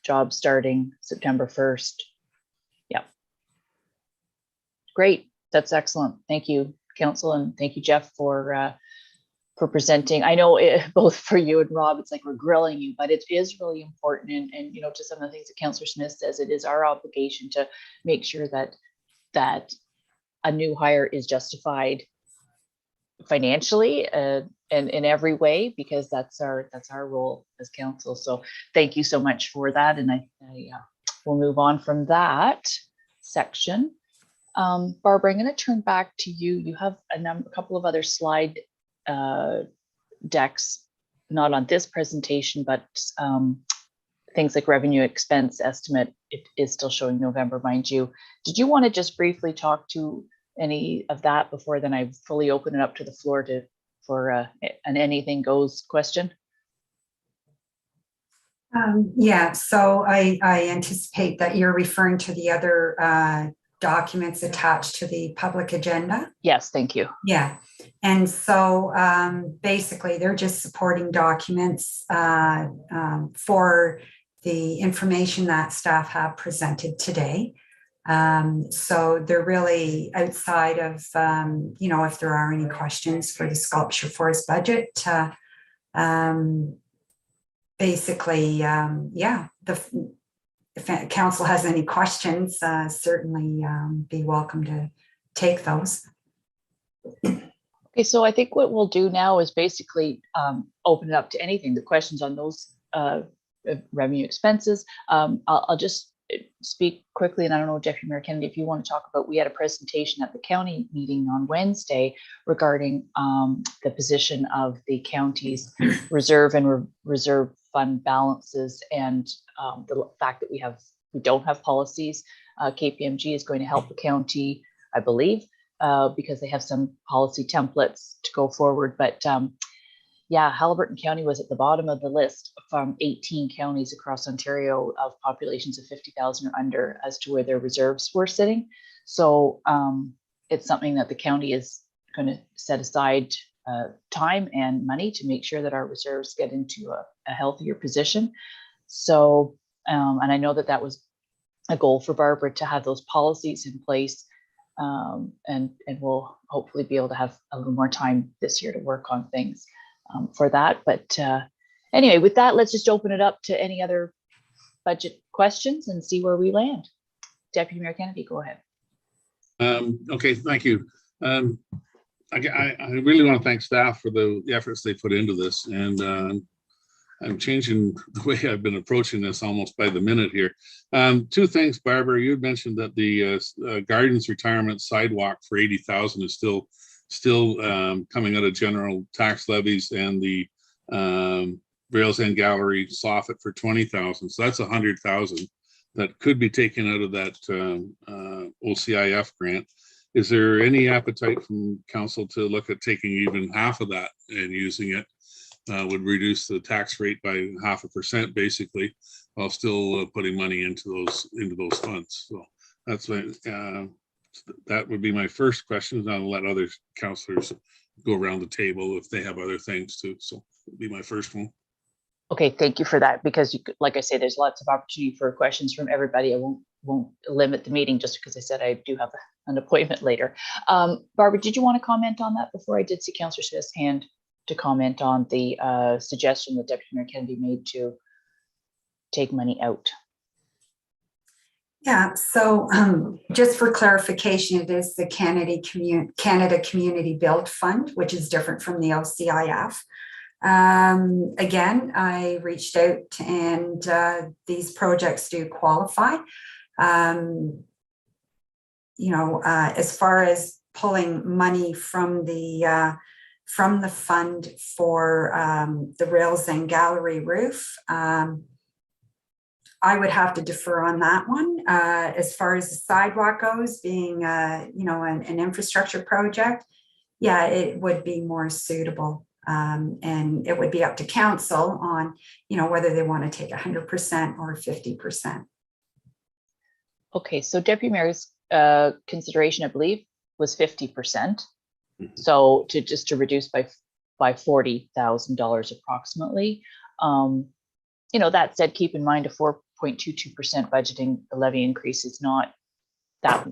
Speaker 2: job starting September 1st? Yeah. Great. That's excellent. Thank you, council, and thank you, Jeff, for presenting. I know both for you and Rob, it's like we're grilling you, but it is really important. And to some of the things that Councillor Smith says, it is our obligation to make sure that a new hire is justified financially and in every way, because that's our role as council. So thank you so much for that. And I will move on from that section. Barbara, I'm going to turn back to you. You have a couple of other slide decks, not on this presentation, but things like revenue expense estimate. It is still showing November, mind you. Did you want to just briefly talk to any of that before then I fully open it up to the floor for an anything goes question?
Speaker 6: Yeah, so I anticipate that you're referring to the other documents attached to the public agenda.
Speaker 2: Yes, thank you.
Speaker 6: Yeah, and so basically they're just supporting documents for the information that staff have presented today. So they're really outside of, if there are any questions for the Sculpture Forest budget, basically, if council has any questions, certainly be welcome to take those.
Speaker 2: Okay, so I think what we'll do now is basically open it up to anything, the questions on those revenue expenses. I'll just speak quickly, and I don't know, Deputy Mayor Kennedy, if you want to talk about, we had a presentation at the county meeting on Wednesday regarding the position of the county's reserve and reserve fund balances, and the fact that we don't have policies. KPMG is going to help the county, I believe, because they have some policy templates to go forward. But Haliburton County was at the bottom of the list from 18 counties across Ontario of populations of 50,000 or under as to where their reserves were sitting. So it's something that the county is going to set aside time and money to make sure that our reserves get into a healthier position. So, and I know that was a goal for Barbara to have those policies in place. And we'll hopefully be able to have a little more time this year to work on things for that. But anyway, with that, let's just open it up to any other budget questions and see where we land. Deputy Mayor Kennedy, go ahead.
Speaker 8: Okay, thank you. I really want to thank staff for the efforts they put into this, and I'm changing the way I've been approaching this almost by the minute here. Two things, Barbara, you had mentioned that the Gardens retirement sidewalk for 80,000 is still coming out of general tax levies, and the Rails End Gallery soffit for 20,000. So that's 100,000 that could be taken out of that OCIF grant. Is there any appetite from council to look at taking even half of that and using it? Would reduce the tax rate by 0.5% basically, while still putting money into those funds. So that's that would be my first question. And I'll let other councillors go around the table if they have other things too. So it'll be my first one.
Speaker 2: Okay, thank you for that, because like I say, there's lots of opportunity for questions from everybody. I won't limit the meeting just because I said I do have an appointment later. Barbara, did you want to comment on that before I did see Councillor Smith's hand to comment on the suggestion that Deputy Mayor Kennedy made to take money out?
Speaker 6: Yeah, so just for clarification, it is the Canada Community Build Fund, which is different from the OCIF. Again, I reached out, and these projects do qualify. As far as pulling money from the fund for the Rails and Gallery roof, I would have to defer on that one. As far as the sidewalk goes, being an infrastructure project, yeah, it would be more suitable. And it would be up to council on, whether they want to take 100% or 50%.
Speaker 2: Okay, so Deputy Mayor's consideration, I believe, was 50%. So to reduce by $40,000 approximately. That said, keep in mind a 4.22% budgeting, the levy increase is not that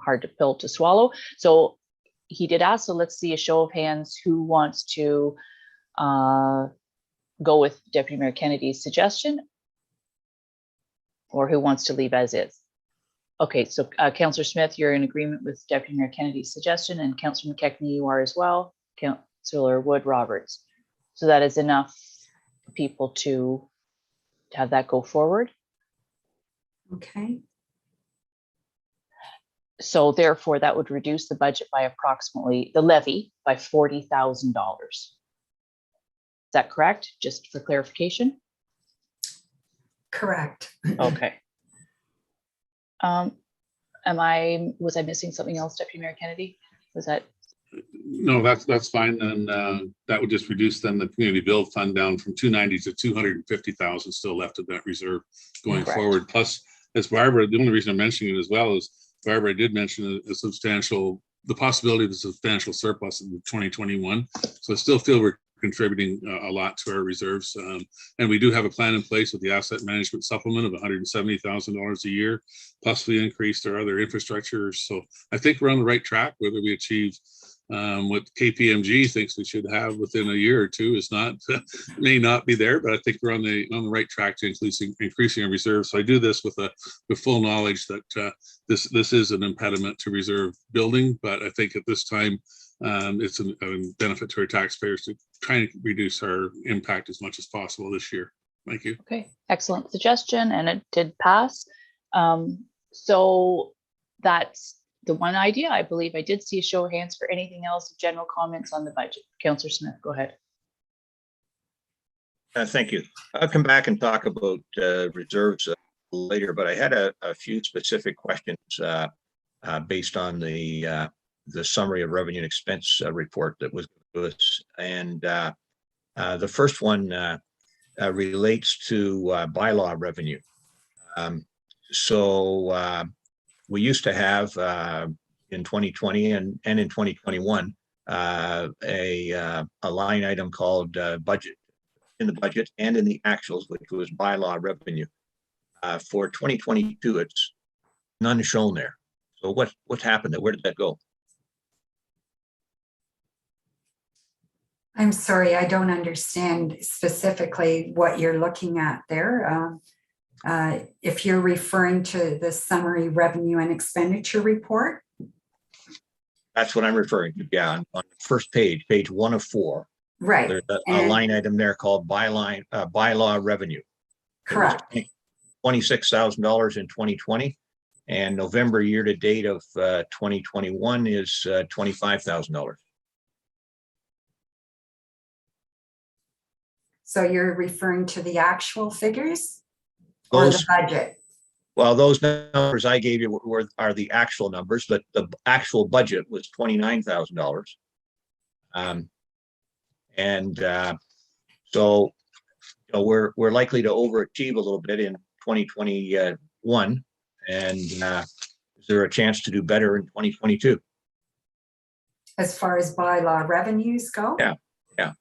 Speaker 2: hard to pill to swallow. So he did ask, so let's see a show of hands who wants to go with Deputy Mayor Kennedy's suggestion, or who wants to leave as is. Okay, so Councillor Smith, you're in agreement with Deputy Mayor Kennedy's suggestion, and Councillor McKechnie, you are as well. Councillor Wood Roberts. So that is enough people to have that go forward. Okay. So therefore, that would reduce the budget by approximately, the levy by $40,000. Is that correct? Just for clarification?
Speaker 6: Correct.
Speaker 2: Okay. Was I missing something else, Deputy Mayor Kennedy? Was that?
Speaker 8: No, that's fine. And that would just reduce then the community build fund down from 290 to 250,000 still left of that reserve going forward. Plus, as Barbara, the only reason I'm mentioning it as well is Barbara did mention the possibility of a substantial surplus in 2021. So I still feel we're contributing a lot to our reserves. And we do have a plan in place with the asset management supplement of $170,000 a year. Plus we increased our other infrastructure. So I think we're on the right track. Whether we achieve what KPMG thinks we should have within a year or two is not, may not be there, but I think we're on the right track to increasing our reserves. So I do this with full knowledge that this is an impediment to reserve building, but I think at this time it's a benefit to our taxpayers to try and reduce our impact as much as possible this year. Thank you.
Speaker 2: Okay, excellent suggestion, and it did pass. So that's the one idea. I believe I did see a show of hands for anything else. General comments on the budget. Councillor Smith, go ahead.
Speaker 9: Thank you. I'll come back and talk about reserves later, but I had a few specific questions based on the summary of revenue and expense report that was given to us. And the first one relates to bylaw revenue. We used to have in 2020 and in 2021 a line item called budget in the budget and in the actuals, which was bylaw revenue. For 2022, it's none shown there. So what's happened there? Where did that go?
Speaker 6: I'm sorry, I don't understand specifically what you're looking at there. If you're referring to the summary revenue and expenditure report.
Speaker 9: That's what I'm referring to. Yeah, on the first page 1 of 4.
Speaker 6: Right.
Speaker 9: There's a line item there called bylaw revenue.
Speaker 6: Correct.
Speaker 9: $26,000 in 2020, and November year to date of 2021 is $25,000.
Speaker 6: So you're referring to the actual figures or the budget?
Speaker 9: Well, those numbers I gave you are the actual numbers, but the actual budget was $29,000. So we're likely to overachieve a little bit in 2021. And is there a chance to do better in 2022?
Speaker 6: As far as bylaw revenues go?
Speaker 9: Yeah.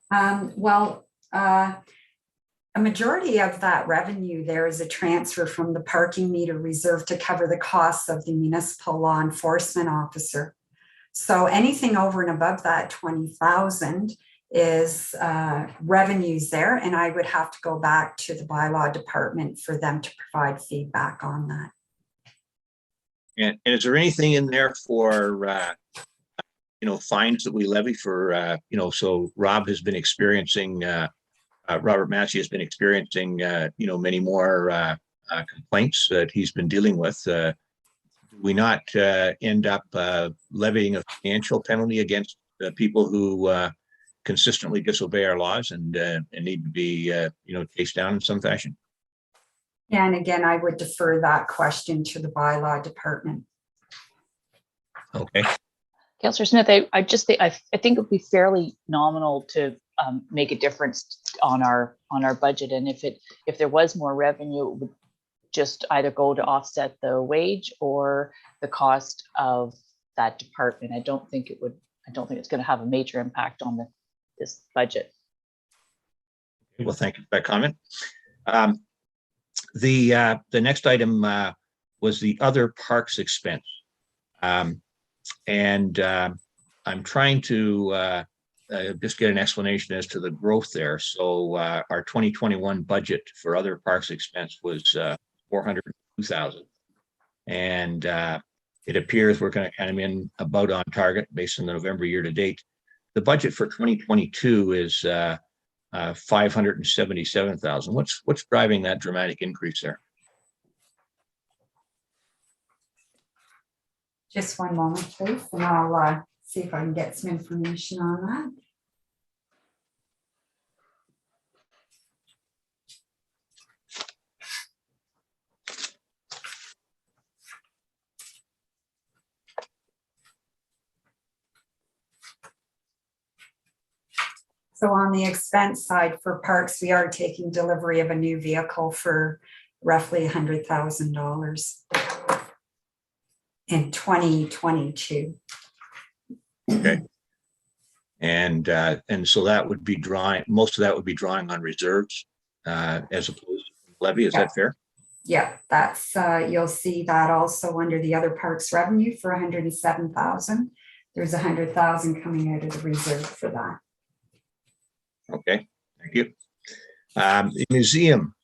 Speaker 6: A majority of that revenue there is a transfer from the parking meter reserve to cover the costs of the municipal law enforcement officer. So anything over and above that 20,000 is revenues there, and I would have to go back to the bylaw department for them to provide feedback on that.
Speaker 9: And is there anything in there for fines that we levy for so Rob has been experiencing Robert Massey has been experiencing many more complaints that he's been dealing with. Do we not end up levying a financial penalty against people who consistently disobey our laws and need to be chased down in some fashion?
Speaker 6: Yeah, and again, I would defer that question to the bylaw department.
Speaker 2: Okay. Councillor Smith, I think it would be fairly nominal to make a difference on our budget, and if there was more revenue, it would just either go to offset the wage or the cost of that department. I don't think it's going to have a major impact on this budget.
Speaker 9: Well, thank you for that comment. The next item was the other parks expense. And I'm trying to just get an explanation as to the growth there. So our 2021 budget for other parks expense was $402,000. And it appears we're going to kind of in about on target based on the November year to date. The budget for 2022 is $577,000. What's driving that dramatic increase there?
Speaker 6: Just one moment, please, and I'll see if I can get some information on that. So on the expense side for parks, we are taking delivery of a new vehicle for roughly $100,000 in 2022.
Speaker 9: Okay. And so that would be drawing, most of that would be drawing on reserves as opposed to levy. Is that fair?
Speaker 6: Yeah, that's, you'll see that also under the other parks revenue for 107,000. There's 100,000 coming out of the reserve for that.
Speaker 9: Okay, thank you. The museum,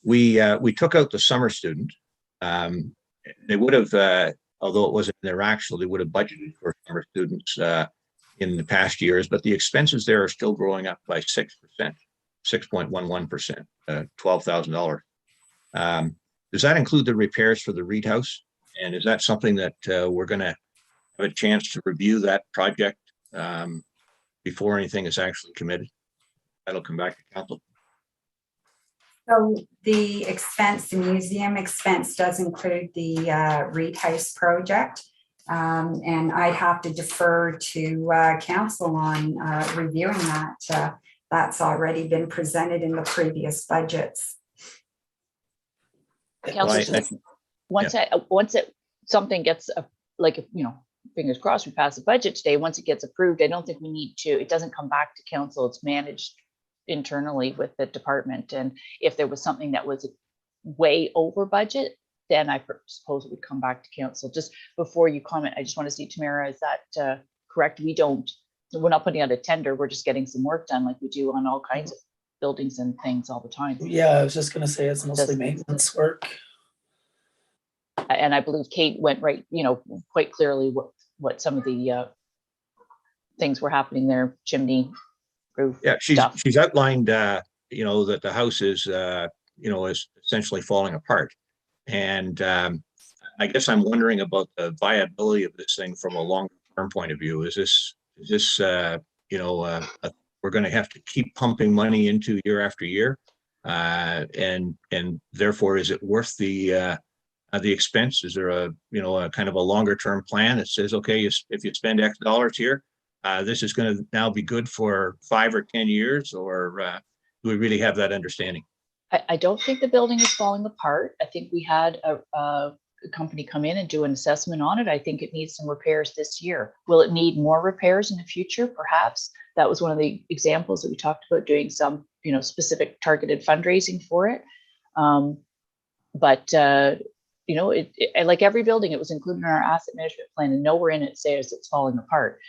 Speaker 9: we took out the summer student. They would have, although it wasn't in their actual, they would have budgeted for summer students in the past years, but the expenses there are still growing up by 6%, 6.11%, $12,000. Does that include the repairs for the Reed House? And is that something that we're going to have a chance to review that project before anything is actually committed? That'll come back to council.
Speaker 6: So the expense, the museum expense does include the Reed House project. And I'd have to defer to council on reviewing that. That's already been presented in the previous budgets.
Speaker 2: Councillor, once something gets like, you know, fingers crossed, we pass the budget today. Once it gets approved, I don't think we need to, it doesn't come back to council. It's managed internally with the department. And if there was something that was way over budget, then I suppose it would come back to council. Just before you comment, I just want to see, Tamara, is that correct? We're not putting out a tender. We're just getting some work done like we do on all kinds of buildings and things all the time.
Speaker 1: Yeah, I was just gonna say it's mostly maintenance work.
Speaker 2: And I believe Kate went right, you know, quite clearly what some of the things were happening there, chimney, roof.
Speaker 9: Yeah,
Speaker 2: stuff.
Speaker 9: she's outlined, you know, that the house is, you know, is essentially falling apart. And I guess I'm wondering about the viability of this thing from a long-term point of view. Is this, you know, we're going to have to keep pumping money into year after year, and therefore, is it worth the expense? Is there a, you know, a kind of a longer-term plan that says, okay, if you spend X dollars here, this is going to now be good for 5 or 10 years, or do we really have that understanding?
Speaker 2: I don't think the building is falling apart. I think we had a company come in and do an assessment on it. I think it needs some repairs this year. Will it need more repairs in the future? Perhaps. That was one of the examples that we talked about, doing some, you know, specific targeted fundraising for it. But you know, like every building, it was included in our asset management plan, and nowhere in it says it's falling apart.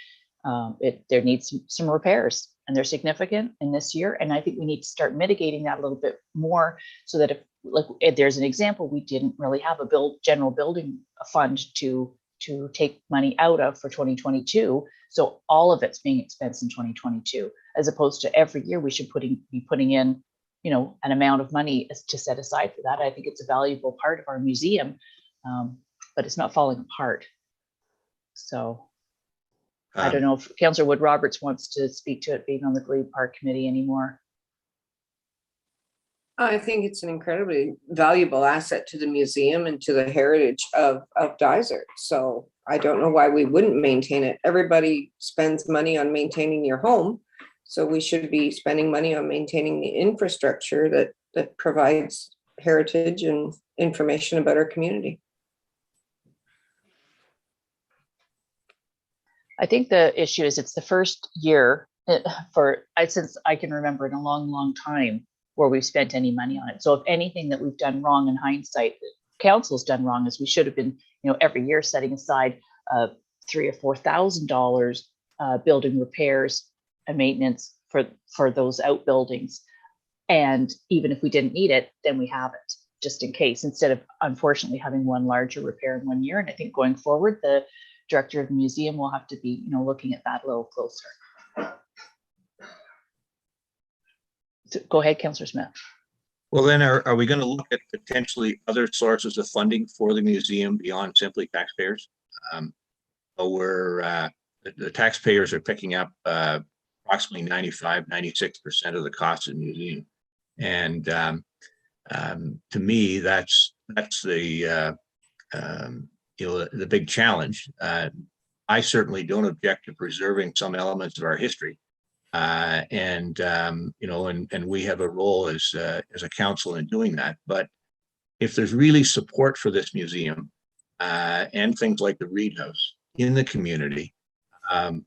Speaker 2: There needs some repairs, and they're significant in this year. And I think we need to start mitigating that a little bit more, so that if there's an example, we didn't really have a general building fund to take money out of for 2022. So all of it's being expensed in 2022, as opposed to every year we should be putting in, you know, an amount of money to set aside for that. I think it's a valuable part of our museum, but it's not falling apart. So I don't know if Councillor Wood Roberts wants to speak to it being on the Glebe Park Committee anymore.
Speaker 3: I think it's an incredibly valuable asset to the museum and to the heritage of Dysart. So I don't know why we wouldn't maintain it. Everybody spends money on maintaining your home. So we should be spending money on maintaining the infrastructure that provides heritage and information about our community.
Speaker 2: I think the issue is it's the first year since I can remember, in a long, long time, where we've spent any money on it. So if anything that we've done wrong in hindsight, that council's done wrong, is we should have been, you know, every year setting aside $3,000 or $4,000 building repairs and maintenance for those outbuildings. And even if we didn't need it, then we have it just in case, instead of unfortunately having one larger repair in 1 year. And I think going forward, the director of the museum will have to be, you know, looking at that a little closer. So go ahead, Councillor Smith.
Speaker 9: Well, then are we going to look at potentially other sources of funding for the museum beyond simply taxpayers? The taxpayers are picking up approximately 95–96% of the cost of the museum. And to me, that's the you know, the big challenge. I certainly don't object to preserving some elements of our history, and you know, and we have a role as a council in doing that. But if there's really support for this museum and things like the Reed House in the community,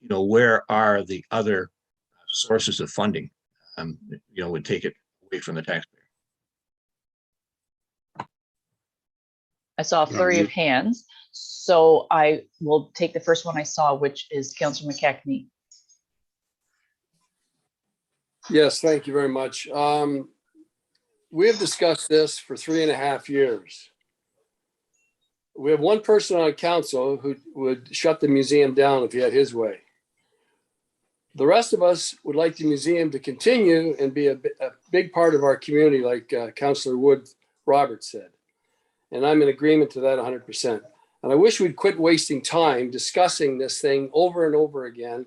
Speaker 9: Where are the other sources of funding? Would take it away from the taxpayer.
Speaker 2: I saw a flurry of hands, so I will take the first one I saw, which is Councillor McKechnie.
Speaker 11: Yes, thank you very much. We have discussed this for 3.5 years. We have one person on council who would shut the museum down if he had his way. The rest of us would like the museum to continue and be a big part of our community, like Councillor Wood Roberts said. And I'm in agreement to that 100%. And I wish we'd quit wasting time discussing this thing over and over again.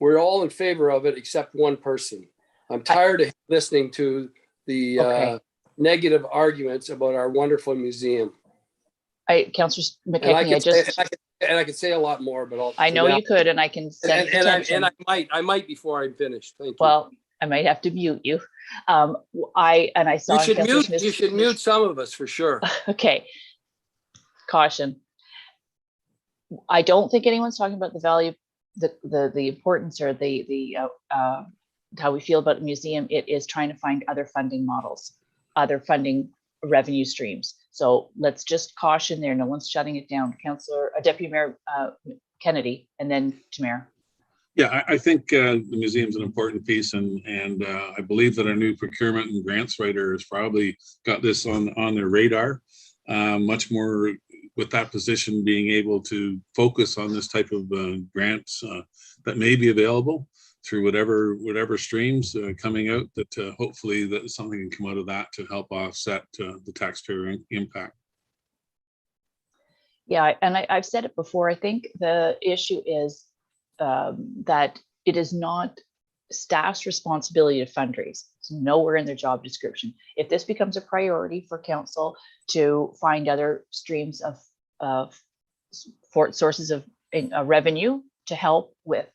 Speaker 11: We're all in favor of it except one person. I'm tired of listening to the negative arguments about our wonderful museum.
Speaker 2: Councillor McKechnie,
Speaker 11: I could say a lot more, but
Speaker 2: I know you could, and I can send attention.
Speaker 11: I might before I'm finished. Thank you.
Speaker 2: Well, I might have to mute you. I saw
Speaker 11: you should mute some of us for sure.
Speaker 2: Okay. Caution. I don't think anyone's talking about the value, the importance, or the how we feel about the museum. It is trying to find other funding models, other funding revenue streams. So let's just caution there. No one's shutting it down. Deputy Mayor Kennedy, and then Tamara.
Speaker 8: Yeah, I think the museum's an important piece, and I believe that our new procurement and grants writer has probably got this on their radar, much more with that position being able to focus on this type of grants that may be available through whatever streams coming out, that hopefully that something can come out of that to help offset the taxpayer impact. Yeah,
Speaker 2: and I've said it before. I think the issue is that it is not staff's responsibility to fundraise. It's nowhere in their job description. If this becomes a priority for council to find other streams of sources of revenue to help with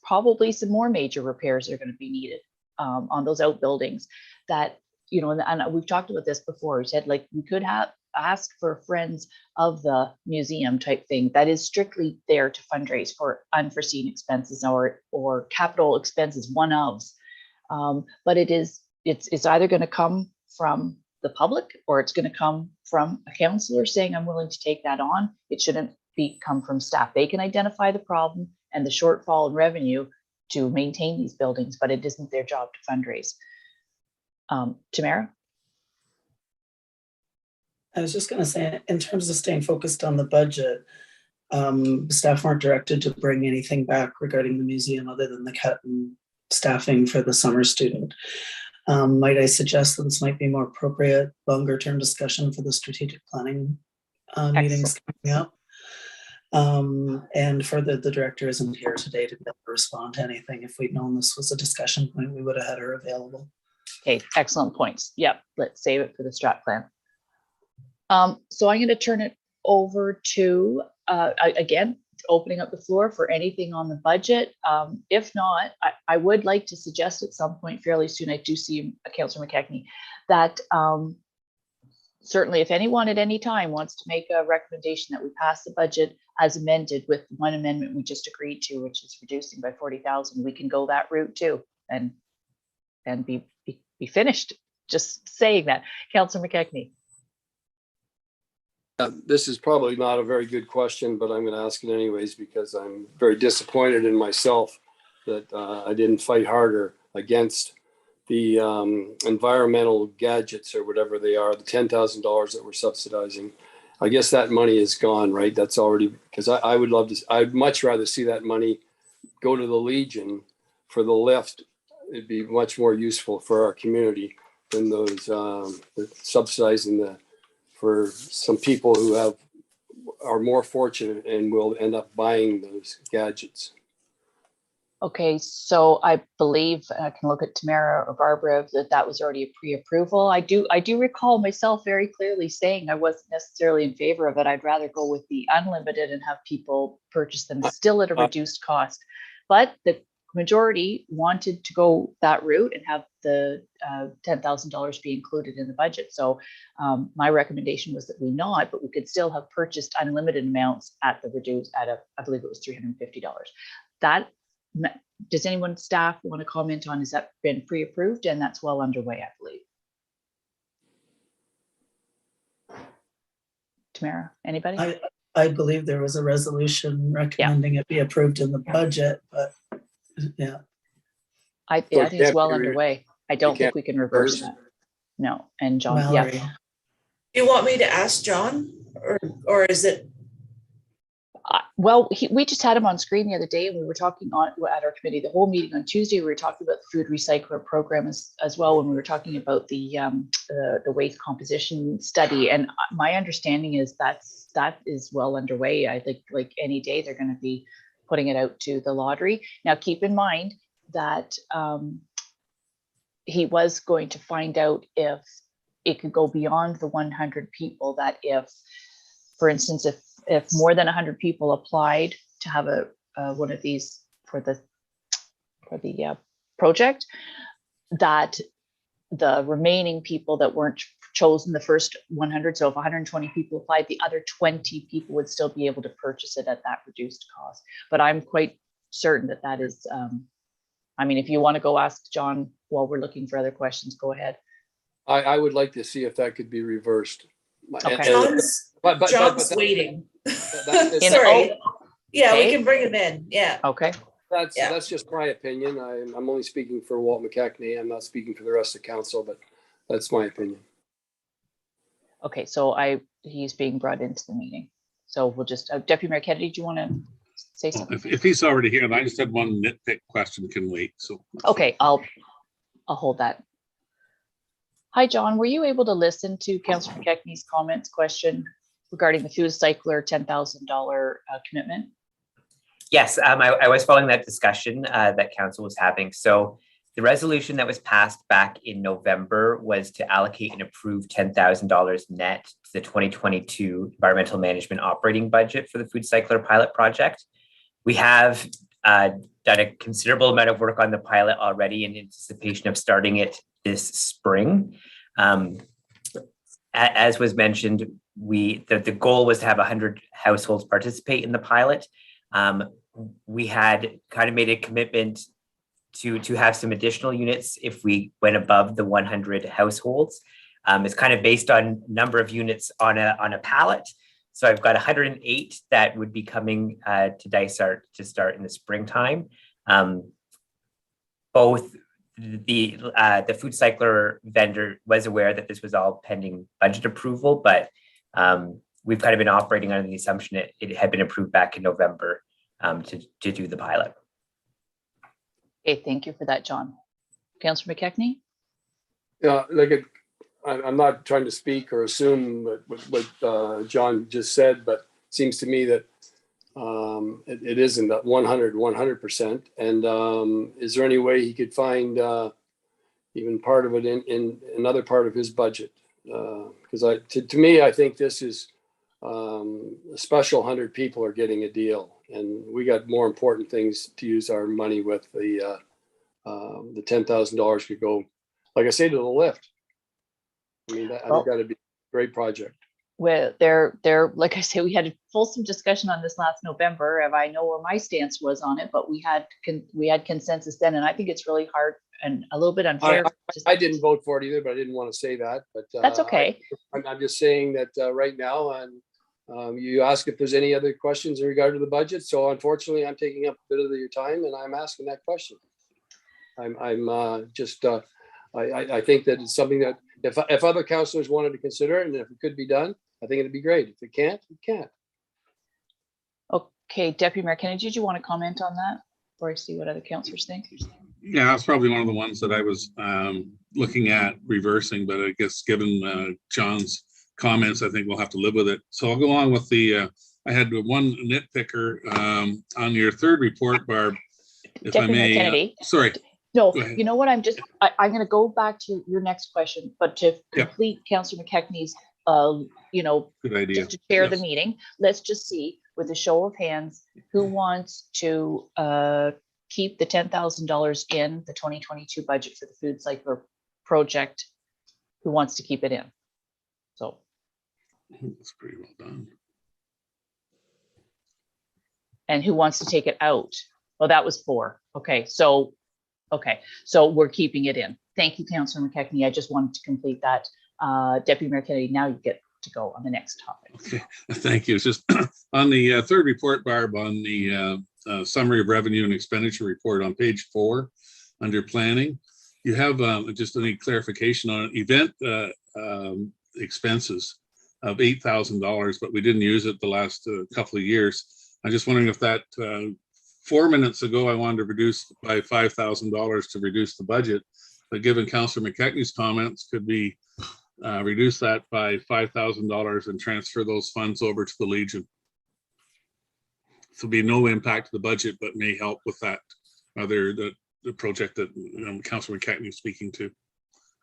Speaker 2: probably some more major repairs are going to be needed on those outbuildings, that, and we've talked about this before. We said, like, we could have asked for friends of the museum type thing that is strictly there to fundraise for unforeseen expenses or capital expenses, one-offs. But it's either going to come from the public, or it's going to come from a councillor saying, I'm willing to take that on. It shouldn't come from staff. They can identify the problem and the shortfall in revenue to maintain these buildings, but it isn't their job to fundraise. Tamara?
Speaker 1: I was just going to say, in terms of staying focused on the budget, staff weren't directed to bring anything back regarding the museum other than the cut in staffing for the summer student. Might I suggest that this might be more appropriate, longer term discussion for the strategic planning meetings coming up? And further, the director isn't here today to be able to respond to anything. If we'd known this was a discussion point, we would have had her available.
Speaker 2: Okay, excellent points. Yep, let's save it for the strat plan. So I'm going to turn it over to, again, opening up the floor for anything on the budget. If not, I would like to suggest at some point fairly soon, I do see Councillor McKechnie, that certainly if anyone at any time wants to make a recommendation that we pass the budget as amended with one amendment we just agreed to, which is reducing by 40,000, we can go that route too and be finished. Just saying that. Councillor McKechnie.
Speaker 11: This is probably not a very good question, but I'm going to ask it anyways, because I'm very disappointed in myself that I didn't fight harder against the environmental gadgets or whatever they are, the $10,000 that we're subsidizing. I guess that money is gone, right? That's already, because I'd much rather see that money go to the Legion for the lift. It'd be much more useful for our community than those subsidizing for some people who are more fortunate and will end up buying those gadgets.
Speaker 2: Okay, so I believe I can look at Tamara or Barbara that was already a pre-approval. I do recall myself very clearly saying I wasn't necessarily in favor of it. I'd rather go with the unlimited and have people purchase them still at a reduced cost. But the majority wanted to go that route and have the $10,000 be included in the budget. So my recommendation was that we not, but we could still have purchased unlimited amounts at the reduced, I believe it was $350. that, does anyone staff want to comment on, has that been pre-approved? And that's well underway, I believe. Tamara, anybody?
Speaker 1: I believe there was a resolution recommending it be approved in the budget, but yeah.
Speaker 2: I
Speaker 11: So it
Speaker 2: think it's
Speaker 11: can't
Speaker 2: well
Speaker 11: be
Speaker 2: underway. I don't think
Speaker 11: can't
Speaker 2: we can reverse
Speaker 11: reverse?
Speaker 2: that. No, and John,
Speaker 1: Mallory.
Speaker 2: yeah.
Speaker 12: You want me to ask John, or is it?
Speaker 2: Well, we just had him on screen the other day, and we were talking at our committee, the whole meeting on Tuesday, we were talking about the food recycler program as well, when we were talking about the waste composition study. And my understanding is that is well underway. I think like any day they're going to be putting it out to the lottery. Now, keep in mind that he was going to find out if it could go beyond the 100 people, that if, for instance, if more than 100 people applied to have one of these for the project, that the remaining people that weren't chosen, the first 100, so if 120 people applied, the other 20 people would still be able to purchase it at that reduced cost. But I'm quite certain that is, I mean, if you want to go ask John while we're looking for other questions, go ahead.
Speaker 11: I would like to see if that could be reversed.
Speaker 2: Okay.
Speaker 12: John's waiting.
Speaker 11: That's
Speaker 12: Sorry. Yeah,
Speaker 2: Okay.
Speaker 12: we can bring him in. Yeah.
Speaker 2: Okay.
Speaker 11: that's just my opinion. I'm only speaking for Walt McKechnie. I'm not speaking for the rest of the council, but that's my opinion.
Speaker 2: Okay, so he's being brought into the meeting. So we'll just, Deputy Mayor Kennedy, do you want to say something?
Speaker 8: If he's already here, and I just had one nitpick question, can wait. So
Speaker 2: Okay, I'll hold that. Hi, John. Were you able to listen to Councillor McKechnie's comments question regarding the food cycler $10,000 commitment?
Speaker 13: Yes, I was following that discussion that council was having. So the resolution that was passed back in November was to allocate and approve $10,000 net to the 2022 environmental management operating budget for the food cycler pilot project. We have done a considerable amount of work on the pilot already in anticipation of starting it this spring. As was mentioned, the goal was to have 100 households participate in the pilot. We had kind of made a commitment to have some additional units if we went above the 100 households. It's kind of based on number of units on a pallet. So I've got 108 that would be coming to Dysart to start in the springtime. Both the food cycler vendor was aware that this was all pending budget approval, but we've kind of been operating under the assumption it had been approved back in November to do the pilot.
Speaker 2: Okay, thank you for that, John. Councillor McKechnie?
Speaker 11: Yeah, I'm not trying to speak or assume what John just said, but it seems to me that it isn't that 100%. And is there any way he could find even part of it in another part of his budget? Because to me, I think this is a special 100 people are getting a deal, and we got more important things to use our money with. The $10,000 could go, like I say, to the lift. I mean, I think that'd be a great project.
Speaker 2: Well, they're like I say, we had a fulsome discussion on this last November, and I know where my stance was on it, but we had consensus then, and I think it's really hard and a little bit unfair.
Speaker 11: I didn't vote for it either, but I didn't want to say that. But
Speaker 2: that's okay.
Speaker 11: I'm just saying that right now, and you ask if there's any other questions in regard to the budget. So unfortunately, I'm taking up a bit of your time, and I'm asking that question. I think that it's something that if other councillors wanted to consider it, and if it could be done, I think it'd be great. If it can't, it can't.
Speaker 2: Okay, Deputy Mayor Kennedy, did you want to comment on that, or I see what other councillors think?
Speaker 8: yeah, that's probably one of the ones that I was looking at reversing, but I guess given John's comments, I think we'll have to live with it. So I'll go along with the, I had one nitpicker on your third report, Barb, if
Speaker 2: Deputy
Speaker 8: I may.
Speaker 2: Mayor Kennedy.
Speaker 8: Sorry.
Speaker 2: No, you know what? I'm going to go back to your next question, but to complete Councillor McKechnie's,
Speaker 8: good idea.
Speaker 2: just to chair the meeting, let's just see with a show of hands who wants to keep the $10,000 in the 2022 budget for the food cycler project. Who wants to keep it in? So
Speaker 8: that's pretty well done.
Speaker 2: And who wants to take it out? Well, that was 4. Okay, so we're keeping it in. Thank you, Councillor McKechnie. I just wanted to complete that. Deputy Mayor Kennedy, now you get to go on the next topic.
Speaker 8: Okay, thank you. It's just on the third report, Barb, on the summary of revenue and expenditure report on page 4 under planning, you have just any clarification on event expenses of $8,000, but we didn't use it the last couple of years. I'm just wondering if that 4 minutes ago, I wanted to reduce by $5,000 to reduce the budget, but given Councillor McKechnie's comments, could we reduce that by $5,000 and transfer those funds over to the Legion? So be no impact to the budget, but may help with that the project that Councillor McKechnie is speaking to.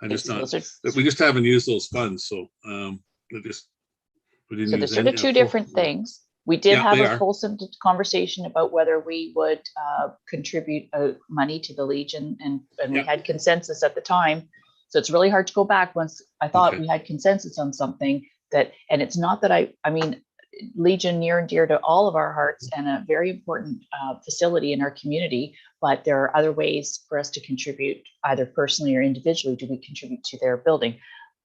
Speaker 8: I just not, we just haven't used those funds, so we didn't
Speaker 2: so
Speaker 8: use
Speaker 2: they're sort of
Speaker 8: any
Speaker 2: two different things. We did
Speaker 8: Yeah,
Speaker 2: have
Speaker 8: they
Speaker 2: a
Speaker 8: are.
Speaker 2: fulsome conversation about whether we would contribute money to the Legion, and we
Speaker 8: Yeah.
Speaker 2: had consensus at the time. So it's really hard to go back once I thought
Speaker 8: Okay.
Speaker 2: we had consensus on something that, and it's not that I mean, Legion near and dear to all of our hearts and a very important facility in our community, but there are other ways for us to contribute either personally or individually. Do we contribute to their building?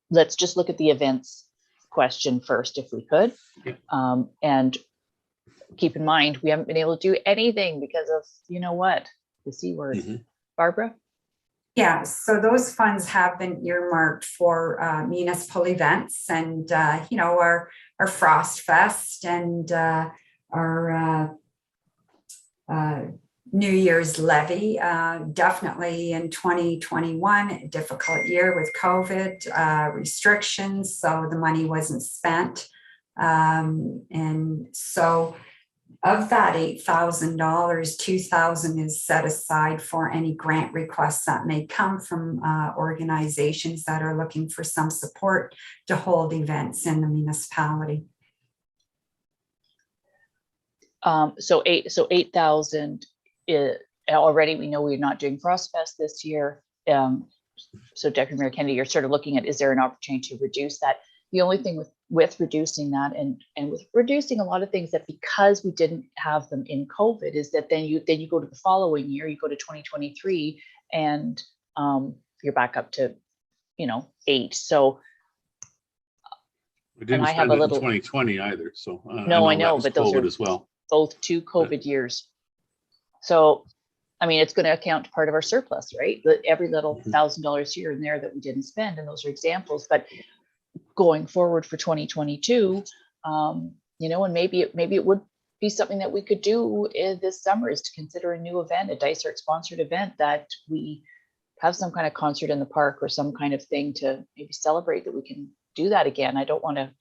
Speaker 2: Let's just look at the events question first, if we could.
Speaker 8: Yeah.
Speaker 2: And keep in mind, we haven't been able to do anything because of, you know what, the C word.
Speaker 8: Mhm.
Speaker 2: Barbara?
Speaker 6: Yeah, so those funds have been earmarked for municipal events and, our Frost Fest and our New Year's Levy. Definitely in 2021, a difficult year with COVID restrictions, so the money wasn't spent. And so of that $8,000, $2,000 is set aside for any grant requests that may come from organizations that are looking for some support to hold events in the municipality.
Speaker 2: So 8,000 already. We know we're not doing Frost Fest this year. So Deputy Mayor Kennedy, you're sort of looking at, is there an opportunity to reduce that? The only thing with reducing that and with reducing a lot of things, that because we didn't have them in COVID, is that then you go to the following year, you go to 2023, and you're back up to 8. So
Speaker 8: We didn't
Speaker 2: I have
Speaker 8: spend
Speaker 2: a
Speaker 8: it
Speaker 2: little-
Speaker 8: in 2020 either, so
Speaker 2: No, I
Speaker 8: that
Speaker 2: know,
Speaker 8: was
Speaker 2: but those
Speaker 8: COVID
Speaker 2: are
Speaker 8: as well.
Speaker 2: both 2 COVID years. So I mean, it's going to account to part of our surplus, right? Every little $1,000 here and there that we didn't spend, and those are examples. But going forward for 2022, and maybe it would be something that we could do this summer, is to consider a new event, a Dysart sponsored event, that we have some kind of concert in the park or some kind of thing to maybe celebrate that we can do that again. I don't want to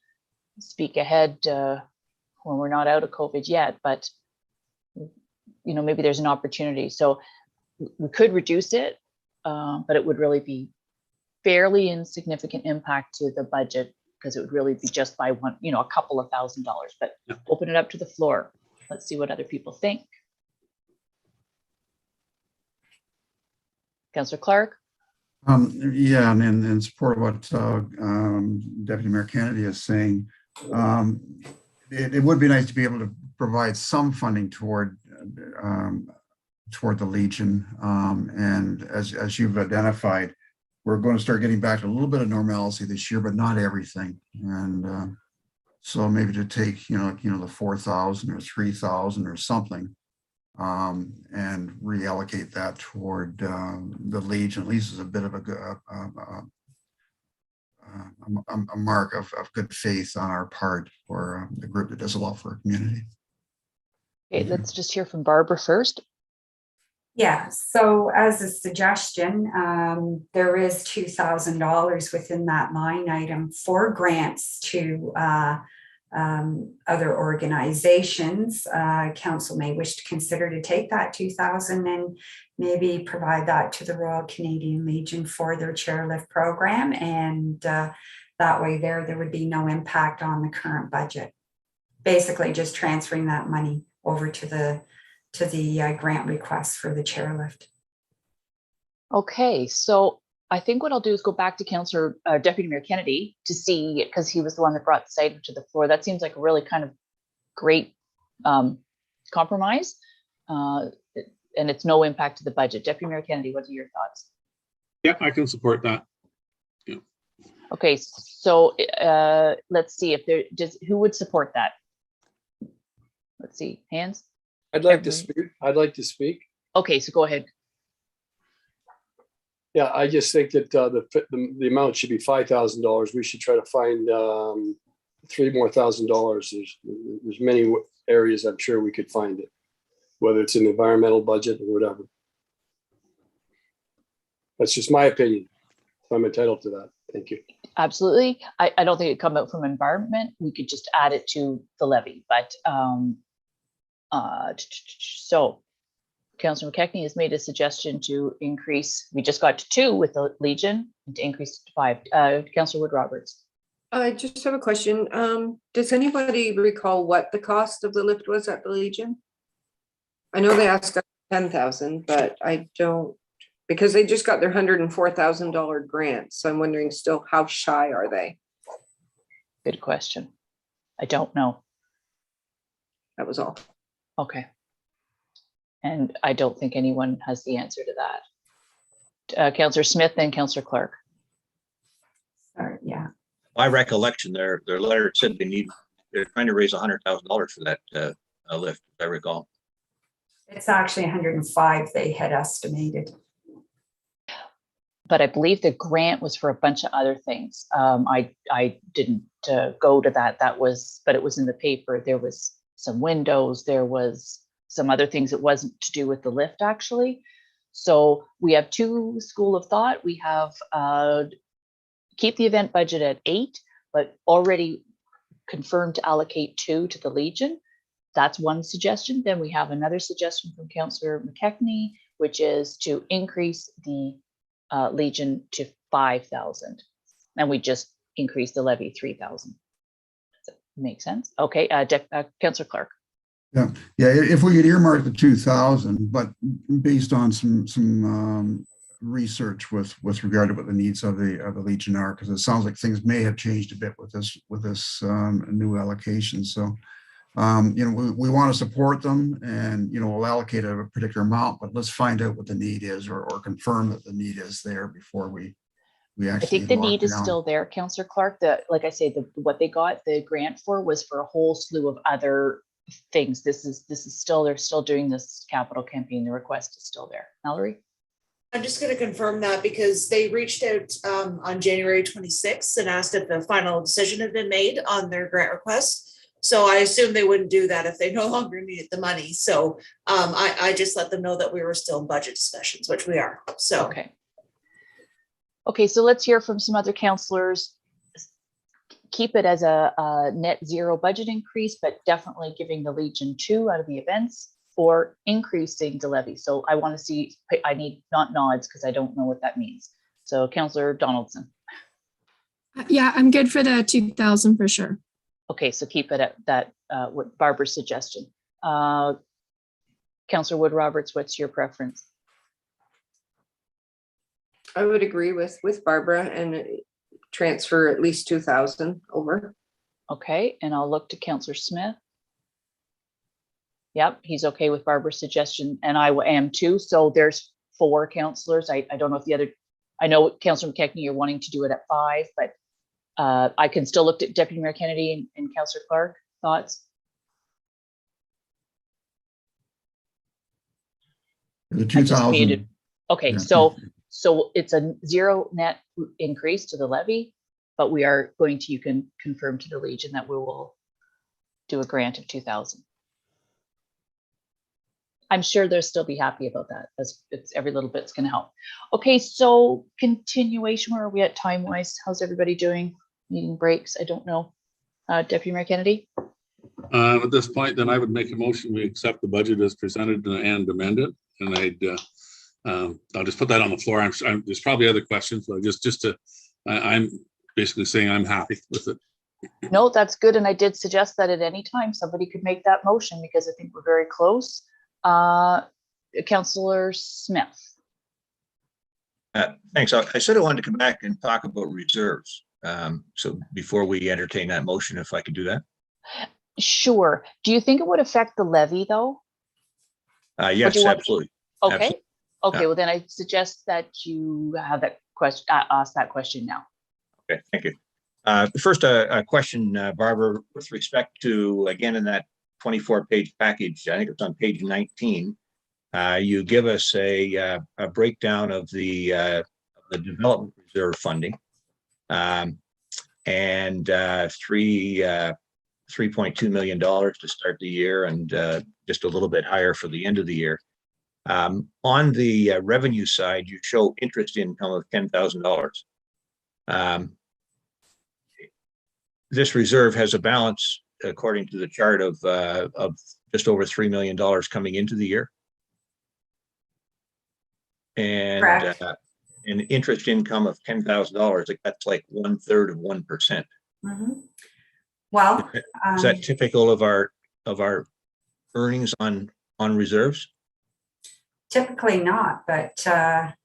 Speaker 2: speak ahead when we're not out of COVID yet, but maybe there's an opportunity. So we could reduce it, but it would really be fairly insignificant impact to the budget, because it would really be just by one, a couple of $1,000. But open it up to the floor. Let's see what other people think. Councillor Clark?
Speaker 7: Yeah, and in support of what Deputy Mayor Kennedy is saying, it would be nice to be able to provide some funding toward the Legion. And as you've identified, we're going to start getting back to a little bit of normalcy this year, but not everything. And so maybe to take, the 4,000 or 3,000 or something, and reallocate that toward the Legion. At least is a bit of a mark of good faith on our part for the group that does a lot for our community.
Speaker 2: Okay, let's just hear from Barbara first.
Speaker 6: Yeah, so as a suggestion, there is $2,000 within that line item for grants to other organizations. Council may wish to consider to take that $2,000 and maybe provide that to the Royal Canadian Legion for their chairlift program, and that way there would be no impact on the current budget. Basically, just transferring that money over to the grant request for the chairlift.
Speaker 2: Okay, so I think what I'll do is go back to Councillor Deputy Mayor Kennedy to see, because he was the one that brought this item to the floor. That seems like a really kind of great compromise. and it's no impact to the budget. Deputy Mayor Kennedy, what are your thoughts?
Speaker 8: Yeah, I can support that.
Speaker 2: Okay, so let's see if there just who would support that. Let's see, hands.
Speaker 11: I'd like to speak. I'd like to speak.
Speaker 2: Okay, so go ahead.
Speaker 11: Yeah, I just think that the amount should be $5,000. We should try to find $3,000 more. There's many areas I'm sure we could find it, whether it's an environmental budget or whatever. That's just my opinion. I'm entitled to that. Thank you.
Speaker 2: Absolutely. I don't think it'd come out from environment. We could just add it to the levy, but so Councillor McKechnie has made a suggestion to increase. We just got to 2 with the Legion, and to increase it to 5. Councillor Wood Roberts.
Speaker 3: I just have a question. Does anybody recall what the cost of the lift was at the Legion? I know they asked us 10,000, but I don't, because they just got their $104,000 grant. So I'm wondering still, how shy are they?
Speaker 2: Good question. I don't know.
Speaker 3: That was all.
Speaker 2: Okay. And I don't think anyone has the answer to that. Councillor Smith and Councillor Clark.
Speaker 6: Yeah.
Speaker 9: My recollection, their letter said they're trying to raise $100,000 for that lift, if I recall.
Speaker 6: It's actually 105 they had estimated.
Speaker 2: But I believe the grant was for a bunch of other things. I didn't go to that. But it was in the paper. There was some windows. There was some other things. It wasn't to do with the lift, actually. So we have 2 school of thought. We have keep the event budget at 8, but already confirmed to allocate 2 to the Legion. That's one suggestion. Then we have another suggestion from Councillor McKechnie, which is to increase the Legion to 5,000, and we just increased the levy 3,000. Does that make sense? Okay, Councillor Clark.
Speaker 7: Yeah, if we could earmark the 2,000, but based on some research with regard to what the needs of the Legion are, because it sounds like things may have changed a bit with this new allocation. So we want to support them, and we'll allocate a particular amount, but let's find out what the need is, or confirm that the need is there before we actually.
Speaker 2: I think the need is still there, Councillor Clark. Like I say, what they got the grant for was for a whole slew of other things. This is still, they're still doing this capital campaign. The request is still there. Mallory?
Speaker 12: I'm just going to confirm that because they reached out on January 26th and asked if the final decision had been made on their grant request. So I assume they wouldn't do that if they no longer needed the money. So I just let them know that we were still in budget discussions, which we are. So
Speaker 2: okay, so let's hear from some other councillors. Keep it as a net zero budget increase, but definitely giving the Legion 2 out of the events, or increasing the levy. So I want to see, I need not nods because I don't know what that means. So Councillor Donaldson.
Speaker 14: Yeah, I'm good for the 2,000 for sure.
Speaker 2: Okay, so keep it at that, what Barbara's suggestion. Councillor Wood Roberts, what's your preference?
Speaker 3: I would agree with Barbara and transfer at least 2,000 over.
Speaker 2: Okay, and I'll look to Councillor Smith. Yep, he's okay with Barbara's suggestion, and I am too. So there's 4 councillors. I don't know if the other, I know Councillor McKechnie, you're wanting to do it at 5, but I can still look at Deputy Mayor Kennedy and Councillor Clark. Thoughts?
Speaker 7: The 2,000.
Speaker 2: Okay, yeah. So it's a 0 net increase to the levy, but we are going to, you can confirm to the Legion that we will do a grant of 2,000. I'm sure they'll still be happy about that, as it's every little bit's going to help. Okay, so continuation, where are we at time-wise? How's everybody doing? Meeting breaks? I don't know. Deputy Mayor Kennedy?
Speaker 8: At this point, then I would make a motion, we accept the budget as presented and amend it. And I'll just put that on the floor. There's probably other questions, but I'm basically saying I'm happy with it.
Speaker 2: No, that's good. And I did suggest that at any time somebody could make that motion, because I think we're very close. Councillor Smith.
Speaker 9: Thanks. I said I wanted to come back and talk about reserves. So before we entertain that motion, if I could do that.
Speaker 2: Sure. Do you think it would affect the levy though?
Speaker 9: Yes, absolutely.
Speaker 2: Okay, okay,
Speaker 9: Yeah.
Speaker 2: well then I suggest that you have that question, ask that question now.
Speaker 9: Okay, thank you. First, a question, Barbara, with respect to, again, in that 24-page package, I think it's on page 19, you give us a breakdown of the development reserve funding, and $3.2 million to start the year, and just a little bit higher for the end of the year. On the revenue side, you show interest income of $10,000. This reserve has a balance, according to the chart, of just over $3 million coming into the year. And
Speaker 6: Correct.
Speaker 9: an interest income of $10,000, that's like 1/3 of 1%.
Speaker 6: Mhm. Well,
Speaker 9: Is that typical of our earnings on reserves?
Speaker 6: typically not, but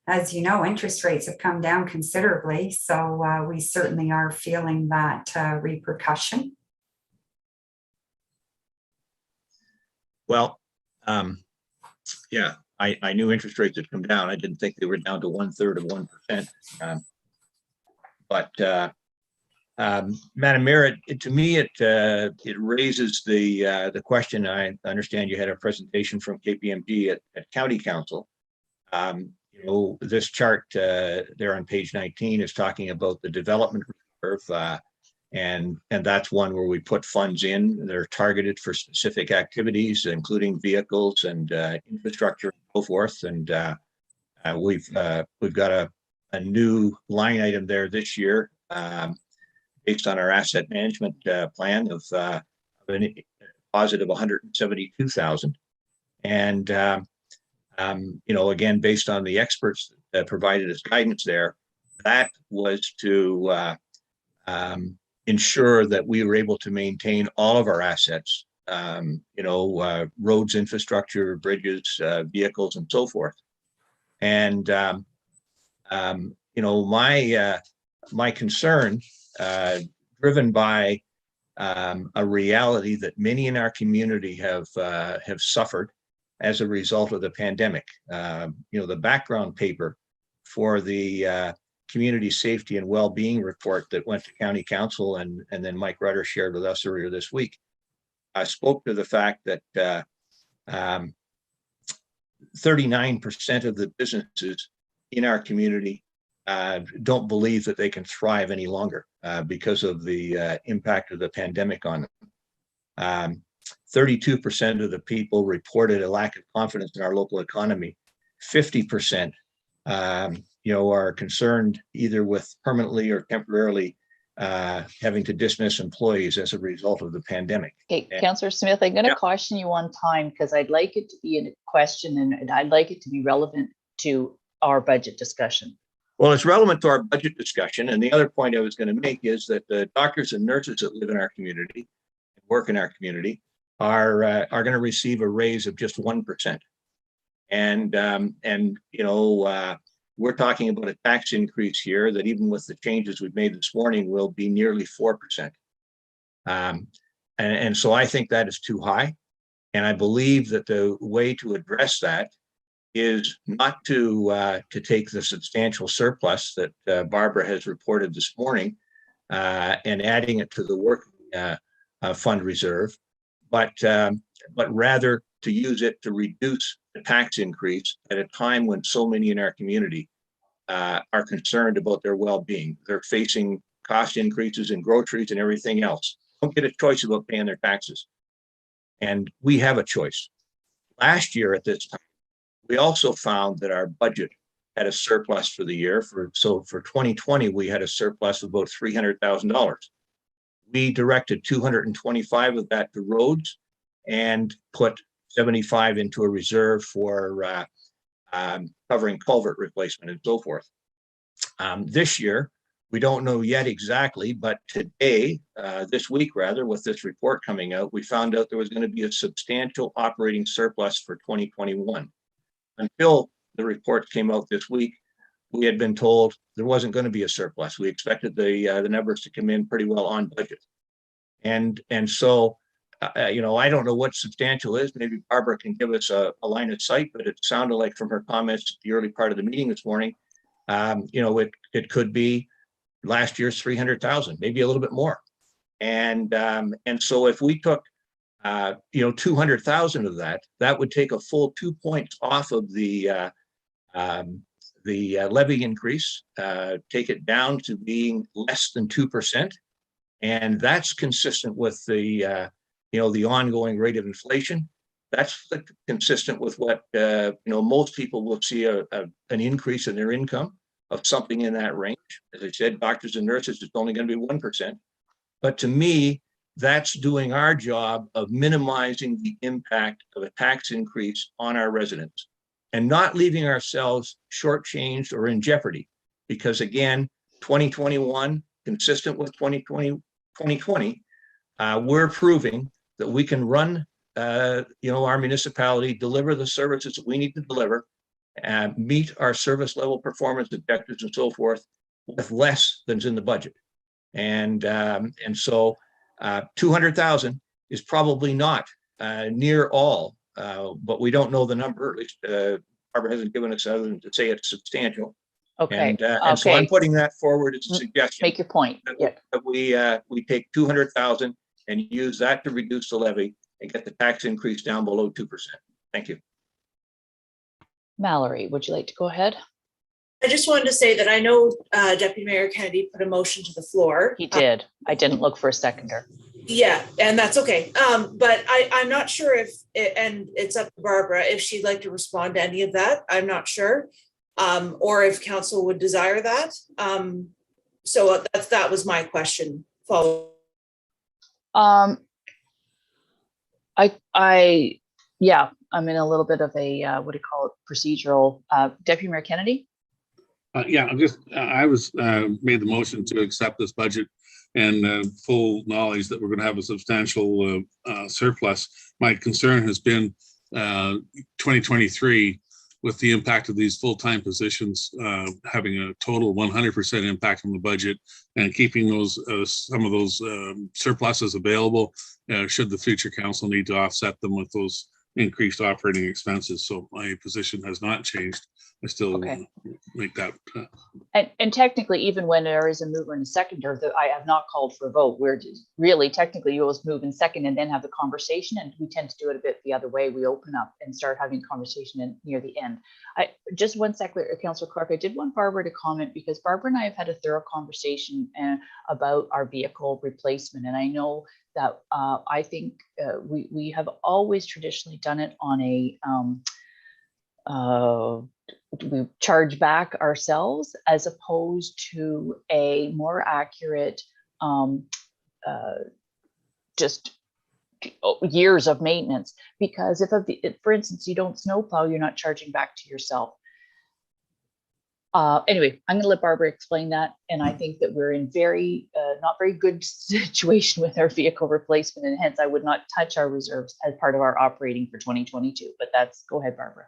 Speaker 6: as you know, interest rates have come down considerably. So we certainly are feeling that repercussion.
Speaker 9: Well, yeah, I knew interest rates had come down. I didn't think they were down to 1/3 of 1%. But Madam Mayor, to me, it raises the question. I understand you had a presentation from KPMG at County Council. You know, this chart there on page 19 is talking about the development reserve, and that's one where we put funds in. They're targeted for specific activities, including vehicles and infrastructure and so forth. And we've got a new line item there this year, based on our asset management plan of a positive $172,000. And you know, again, based on the experts that provided us guidance there, that was to ensure that we were able to maintain all of our assets, you know, roads, infrastructure, bridges, vehicles, and so forth. And you know, my concern, driven by a reality that many in our community have suffered as a result of the pandemic. You know, the background paper for the community safety and well-being report that went to County Council and then Mike Rutter shared with us earlier this week, I spoke to the fact that 39% of the businesses in our community don't believe that they can thrive any longer because of the impact of the pandemic on them. 32% of the people reported a lack of confidence in our local economy. 50%, you know, are concerned either with permanently or temporarily having to dismiss employees as a result of the pandemic.
Speaker 2: Okay, Councillor Smith, I'm going to caution you on time because I'd like it to be a question and I'd like it to be relevant to our budget discussion.
Speaker 9: Well, it's relevant to our budget discussion. And the other point I was going to make is that the doctors and nurses that live in our community, work in our community, are going to receive a raise of just 1%. And you know, we're talking about a tax increase here that even with the changes we've made this morning will be nearly 4%. And so I think that is too high. And I believe that the way to address that is not to take the substantial surplus that Barbara has reported this morning and adding it to the working fund reserve, but rather to use it to reduce the tax increase at a time when so many in our community are concerned about their well-being. They're facing cost increases in groceries and everything else. Don't get a choice about paying their taxes. And we have a choice. Last year at this time, we also found that our budget had a surplus for the year. So for 2020, we had a surplus of about $300,000. We directed 225 of that to roads and put 75 into a reserve for covering culvert replacement and so forth. This year, we don't know yet exactly, but today, this week rather, with this report coming out, we found out there was going to be a substantial operating surplus for 2021. Until the report came out this week, we had been told there wasn't going to be a surplus. We expected the numbers to come in pretty well on budget. And so I don't know what substantial is. Maybe Barbara can give us a line of sight, but it sounded like from her comments at the early part of the meeting this morning, it could be last year's 300,000, maybe a little bit more. And so if we took 200,000 of that, that would take a full 2 points off of the levy increase, take it down to being less than 2%. And that's consistent with the ongoing rate of inflation. That's consistent with what, most people will see an increase in their income of something in that range. As I said, doctors and nurses, it's only going to be 1%. But to me, that's doing our job of minimizing the impact of a tax increase on our residents and not leaving ourselves shortchanged or in jeopardy. Because again, 2021, consistent with 2020, we're proving that we can run, our municipality, deliver the services that we need to deliver, and meet our service level performance objectives and so forth with less than's in the budget. And so 200,000 is probably not near all, but we don't know the number. At least Barbara hasn't given us other than to say it's substantial.
Speaker 2: Okay.
Speaker 9: And so I'm putting that forward as a suggestion.
Speaker 2: Make your point. Yeah.
Speaker 9: That we take 200,000 and use that to reduce the levy and get the tax increase down below 2%. Thank you.
Speaker 2: Mallory, would you like to go ahead?
Speaker 12: I just wanted to say that I know Deputy Mayor Kennedy put a motion to the floor.
Speaker 2: He did. I didn't look for a seconder.
Speaker 12: Yeah, and that's okay. But I'm not sure if, and it's up to Barbara, if she'd like to respond to any of that. I'm not sure. Or if council would desire that. So that was my question. Follow.
Speaker 2: I'm in a little bit of a, what do you call it, procedural. Deputy Mayor Kennedy?
Speaker 8: I was made the motion to accept this budget and full knowledge that we're going to have a substantial surplus. My concern has been 2023 with the impact of these full-time positions having a total 100% impact on the budget and keeping those some of those surpluses available should the future council need to offset them with those increased operating expenses. So my position has not changed. I still make that.
Speaker 2: And technically, even when there is a mover and a seconder, I have not called for a vote. We're really technically you always move in second and then have the conversation. And we tend to do it a bit the other way. We open up and start having conversation near the end. Just one second, Councillor Clark. I did want Barbara to comment because Barbara and I have had a thorough conversation about our vehicle replacement. And I know that I think we have always traditionally done it on a we charge back ourselves as opposed to a more accurate just years of maintenance. Because if for instance you don't snowplow, you're not charging back to yourself. Anyway, I'm going to let Barbara explain that, and I think that we're in not very good situation with our vehicle replacement, and hence I would not touch our reserves as part of our operating for 2022. But go ahead, Barbara.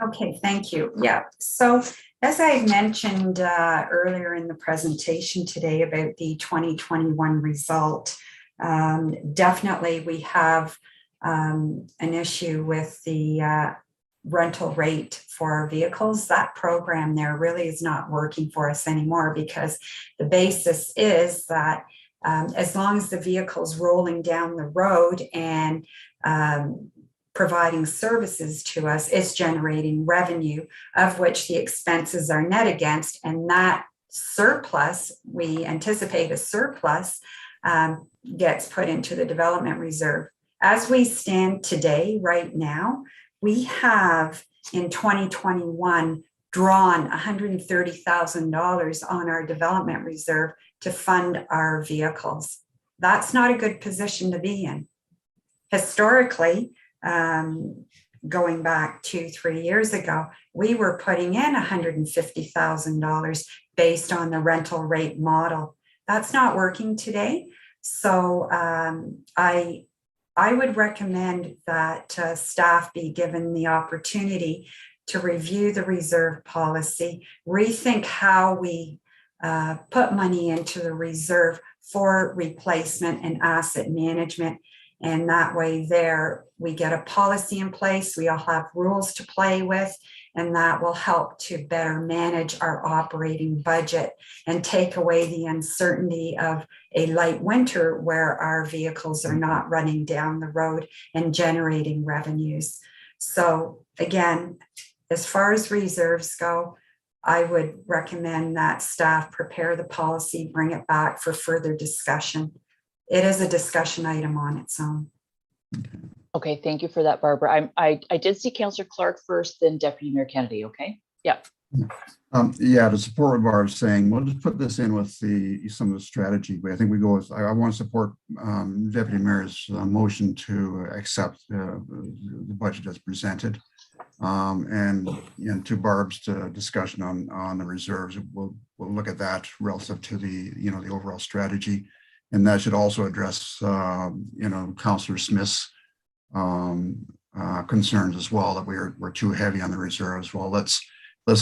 Speaker 6: Okay, thank you. Yeah, so as I mentioned earlier in the presentation today about the 2021 result, definitely we have an issue with the rental rate for our vehicles. That program there really is not working for us anymore because the basis is that as long as the vehicle's rolling down the road and providing services to us, is generating revenue of which the expenses are net against, and that surplus, we anticipate a surplus, gets put into the development reserve. As we stand today, right now, we have in 2021 drawn $130,000 on our development reserve to fund our vehicles. That's not a good position to be in. Historically, going back 2-3 years ago, we were putting in $150,000 based on the rental rate model. That's not working today. So I would recommend that staff be given the opportunity to review the reserve policy, rethink how we put money into the reserve for replacement and asset management. And that way there, we get a policy in place, we all have rules to play with, and that will help to better manage our operating budget and take away the uncertainty of a light winter where our vehicles are not running down the road and generating revenues. So again, as far as reserves go, I would recommend that staff prepare the policy, bring it back for further discussion. It is a discussion item on its own.
Speaker 2: Okay, thank you for that, Barbara. I did see Councillor Clark first, then Deputy Mayor Kennedy, okay? Yeah.
Speaker 7: Yeah, to support what Barb's saying, we'll just put this in with some of the strategy. But I think we go with, I want to support Deputy Mayor's motion to accept the budget as presented. And to Barb's discussion on the reserves, we'll look at that relative to the overall strategy. And that should also address, Councillor Smith's concerns as well, that we're too heavy on the reserves. Well, let's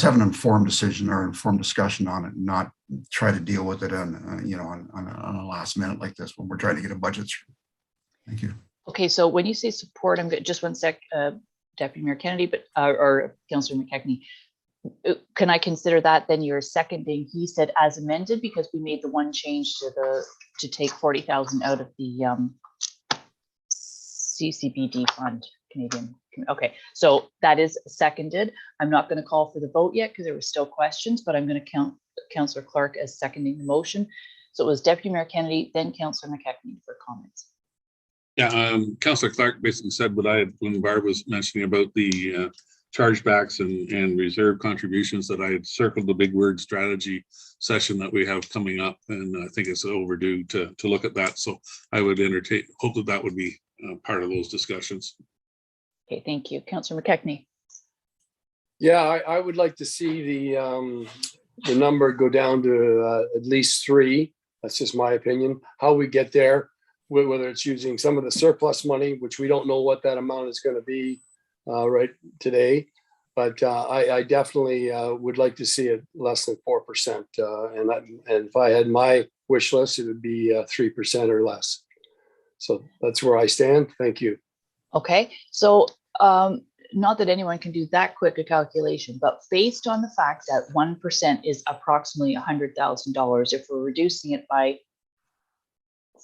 Speaker 7: have an informed decision or informed discussion on it, and not try to deal with it on a last minute like this when we're trying to get a budget through. Thank you.
Speaker 2: Okay, so when you say support, I'm good. Just one sec, Deputy Mayor Kennedy, but or Councillor McKechnie. Can I consider that then you're seconding? He said as amended, because we made the one change to take 40,000 out of the CCBD fund, Canadian. Okay, so that is seconded. I'm not going to call for the vote yet because there were still questions, but I'm going to count Councillor Clark as seconding the motion. So it was Deputy Mayor Kennedy, then Councillor McKechnie for comments.
Speaker 8: Yeah, Councillor Clark basically said what I had when Barb was mentioning about the chargebacks and reserve contributions, that I had circled the big word strategy session that we have coming up, and I think it's overdue to look at that. So I would hope that would be part of those discussions.
Speaker 2: Okay, thank you. Councillor McKechnie.
Speaker 11: Yeah, I would like to see the number go down to at least 3. That's just my opinion. How we get there, whether it's using some of the surplus money, which we don't know what that amount is going to be right today, but I definitely would like to see it less than 4%. And if I had my wish list, it would be 3% or less. So that's where I stand. Thank you.
Speaker 2: Okay, so not that anyone can do that quick a calculation, but based on the fact that 1% is approximately $100,000, if we're reducing it by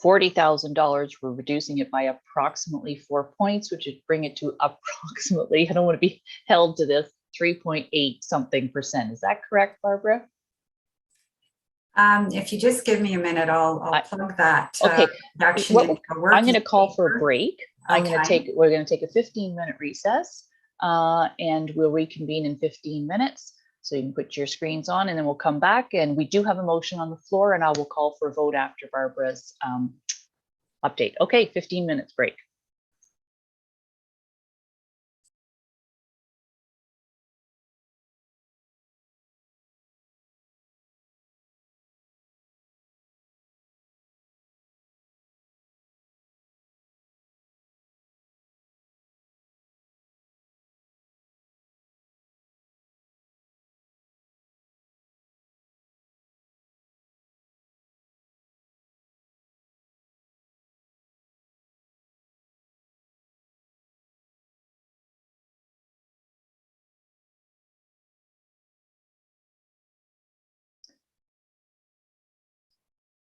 Speaker 2: $40,000, we're reducing it by approximately 4 points, which would bring it to approximately, I don't want to be held to this, 3.8 something percent. Is that correct, Barbara?
Speaker 6: If you just give me a minute, I'll plug that.
Speaker 2: Okay.
Speaker 6: Well,
Speaker 2: I'm going to call for a break.
Speaker 6: Okay.
Speaker 2: We're going to take a 15-minute recess, and we'll reconvene in 15 minutes. So you can put your screens on, and then we'll come back. And we do have a motion on the floor, and I will call for a vote after Barbara's update. Okay, 15 minutes break.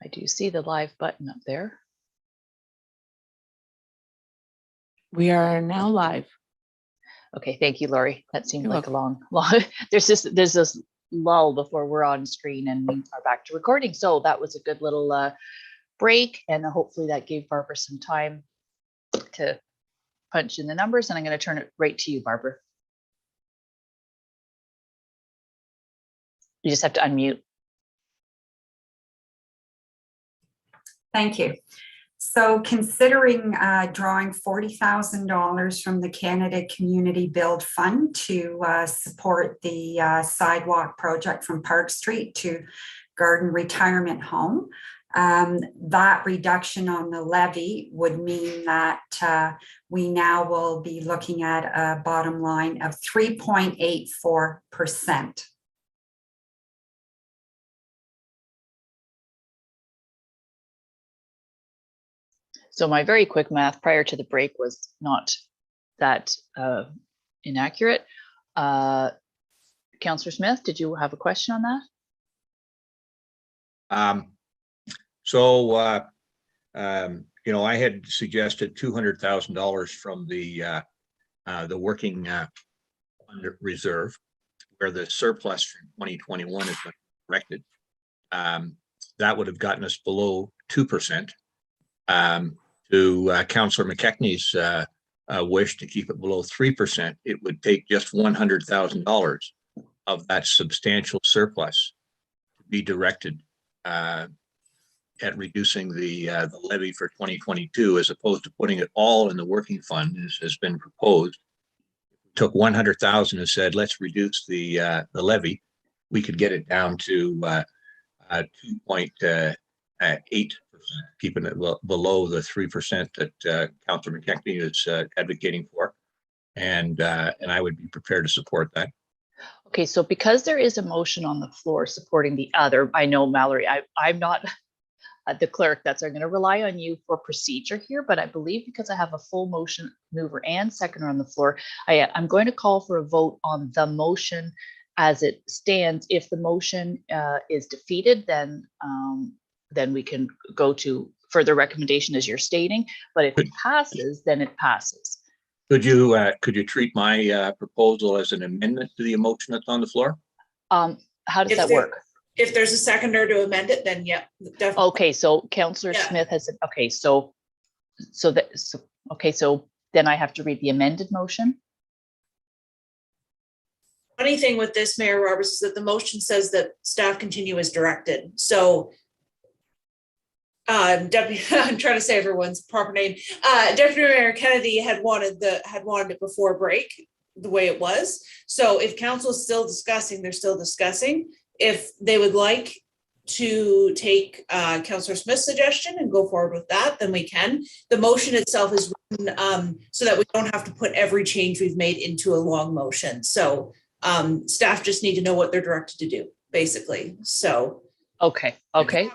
Speaker 2: I do see the live button up there.
Speaker 15: We are now live.
Speaker 2: Okay, thank you, Lori. That seemed
Speaker 15: You're
Speaker 2: like a long. There's this lull before we're on screen and we are back to recording. So that was a good little break, and hopefully that gave Barbara some time to punch in the numbers. And I'm going to turn it right to you, Barbara. You just have to unmute.
Speaker 6: Thank you. So considering drawing $40,000 from the Canada Community Build Fund to support the sidewalk project from Park Street to Garden Retirement Home, that reduction on the levy would mean that we now will be looking at a bottom line of 3.84%.
Speaker 2: So my very quick math prior to the break was not that inaccurate. Councillor Smith, did you have a question on that?
Speaker 9: You know, I had suggested $200,000 from the working fund reserve, where the surplus from 2021 has been corrected. That would have gotten us below 2%. To Councillor McKechnie's wish to keep it below 3%, it would take just $100,000 of that substantial surplus to be directed at reducing the levy for 2022, as opposed to putting it all in the working fund, as has been proposed. Took 100,000 and said, let's reduce the levy. We could get it down to 2.8%, keeping it below the 3% that Councillor McKechnie is advocating for, and I would be prepared to support that.
Speaker 2: Okay, so because there is a motion on the floor supporting the other, I know, Mallory, I'm not the clerk, I'm going to rely on you for procedure here, but I believe because I have a full motion mover and seconder on the floor, I'm going to call for a vote on the motion as it stands. If the motion is defeated, then we can go to further recommendation as you're stating, but if it passes, then it passes.
Speaker 9: Could you treat my proposal as an amendment to the motion that's on the floor?
Speaker 2: How does that work?
Speaker 12: If there's a seconder to amend it, then yeah, definitely.
Speaker 2: Okay, so Councillor Smith has said, okay, so then I have to read the amended motion.
Speaker 12: Funny thing with this, Mayor Roberts, is that the motion says that staff continue as directed. So Deputy, I'm trying to say everyone's proper name. Deputy Mayor Kennedy had wanted it before break, the way it was. So if council is still discussing, they're still discussing. If they would like to take Councillor Smith's suggestion and go forward with that, then we can. The motion itself is written so that we don't have to put every change we've made into a long motion. So staff just need to know what they're directed to do, basically. So
Speaker 2: okay.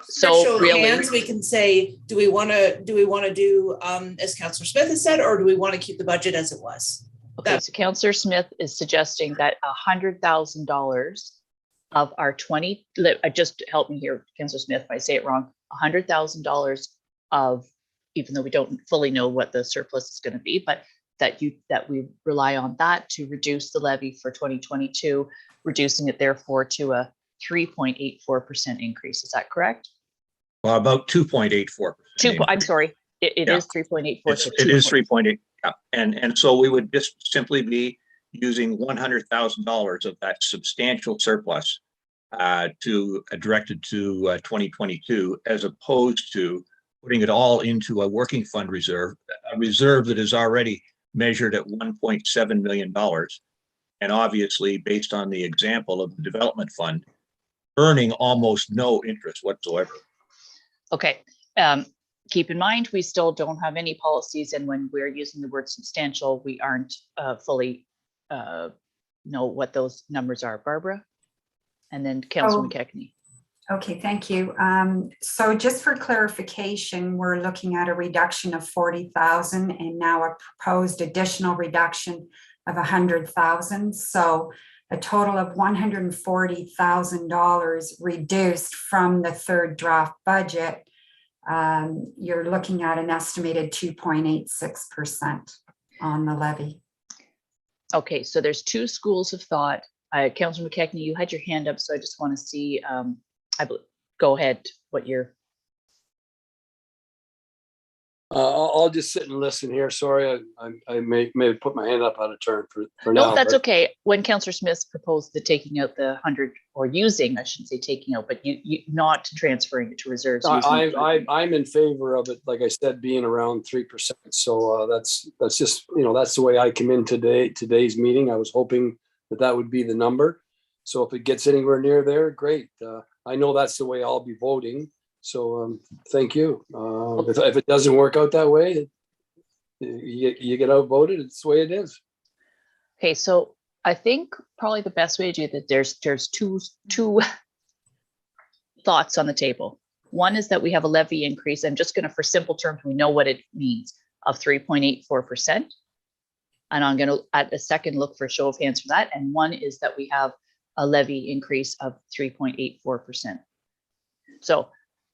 Speaker 12: So really, hands, we can say, do we want to do as Councillor Smith has said, or do we want to keep the budget as it was?
Speaker 2: Okay, so Councillor Smith is suggesting that $100,000 of our 20, just help me here, Councillor Smith, if I say it wrong, $100,000 of, even though we don't fully know what the surplus is going to be, but that we rely on that to reduce the levy for 2022, reducing it therefore to a 3.84% increase. Is that correct?
Speaker 9: Well, about 2.84%.
Speaker 2: I'm sorry, it is 3.84.
Speaker 9: It is 3.8. Yeah. And so we would just simply be using $100,000 of that substantial surplus directed to 2022, as opposed to putting it all into a working fund reserve, a reserve that is already measured at $1.7 million. And obviously, based on the example of the development fund, earning almost no interest whatsoever.
Speaker 2: Okay. Keep in mind, we still don't have any policies, and when we're using the word substantial, we aren't fully know what those numbers are. Barbara, and then Councillor McKechnie.
Speaker 6: Okay, thank you. So just for clarification, we're looking at a reduction of 40,000 and now a proposed additional reduction of 100,000. So a total of $140,000 reduced from the third draft budget. You're looking at an estimated 2.86% on the levy.
Speaker 2: Okay, so there's two schools of thought. Councillor McKechnie, you had your hand up, so I just want to see, go ahead, what you're.
Speaker 11: I'll just sit and listen here. Sorry, I may have put my hand up out of turn for now.
Speaker 2: No, that's okay. When Councillor Smith proposed the taking out the 100, or using, I shouldn't say taking out, but you not transferring it to reserves.
Speaker 11: I'm in favor of it, like I said, being around 3%. So that's just, that's the way I came in today's meeting. I was hoping that would be the number. So if it gets anywhere near there, great. I know that's the way I'll be voting. So thank you. If it doesn't work out that way, you get outvoted. It's the way it is.
Speaker 2: Okay, so I think probably the best way to do that, there's two thoughts on the table. One is that we have a levy increase. I'm just going to, for simple terms, we know what it means, of 3.84%. And I'm going to, at a second, look for a show of hands for that. And one is that we have a levy increase of 3.84%. So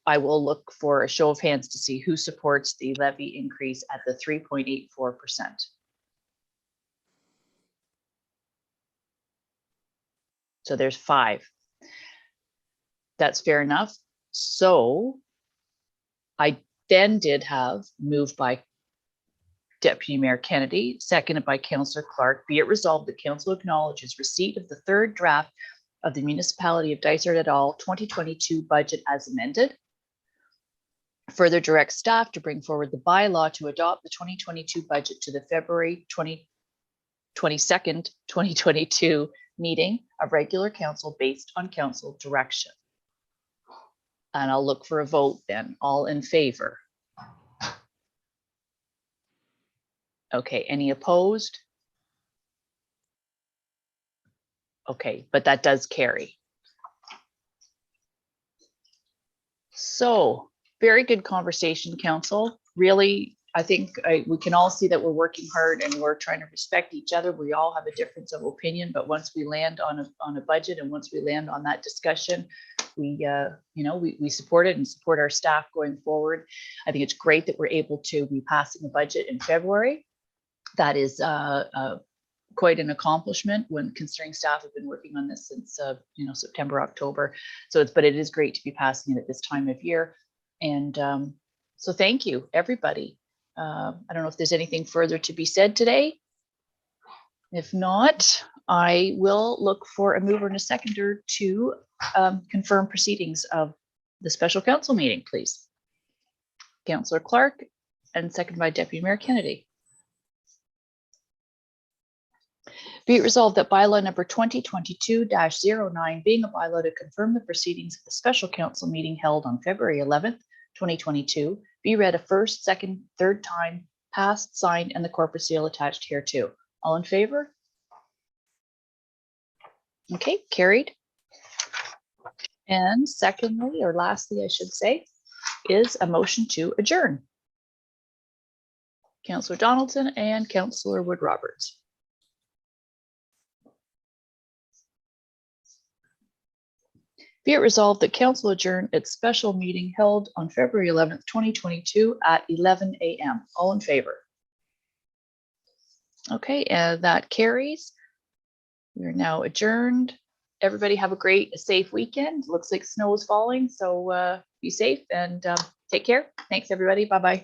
Speaker 2: I will look for a show of hands to see who supports the levy increase at the 3.84%. So there's 5. That's fair enough. So I then did have moved by Deputy Mayor Kennedy, seconded by Councillor Clark. Be it resolved that Council acknowledges receipt of the third draft of the Municipality of Dysart et al. 2022 budget as amended. Further direct staff to bring forward the bylaw to adopt the 2022 budget to the February 22nd, 2022 meeting of regular council based on council direction. And I'll look for a vote then. All in favor? Okay, any opposed? Okay, but that does carry. So, very good conversation, council. Really, I think we can all see that we're working hard and we're trying to respect each other. We all have a difference of opinion, but once we land on a budget and once we land on that discussion, we support it and support our staff going forward. I think it's great that we're able to be passing a budget in February. That is quite an accomplishment when considering staff have been working on this since September, October. But it is great to be passing it at this time of year. And so thank you, everybody. I don't know if there's anything further to be said today. If not, I will look for a mover and a seconder to confirm proceedings of the special council meeting, please. Councillor Clark, and seconded by Deputy Mayor Kennedy. Be it resolved that bylaw number 2022-09, being a bylaw to confirm the proceedings of the special council meeting held on February 11th, 2022, be read a first, second, third time, passed, signed, and the corporate seal attached hereto. All in favor? Okay, carried. And secondly, or lastly, I should say, is a motion to adjourn. Councillor Donaldson and Councillor Wood Roberts. Be it resolved that council adjourn its special meeting held on February 11th, 2022 at 11 a.m. All in favor? Okay, and that carries. We are now adjourned. Everybody have a great, safe weekend. Looks like snow is falling, so be safe and take care. Thanks, everybody. Bye-bye.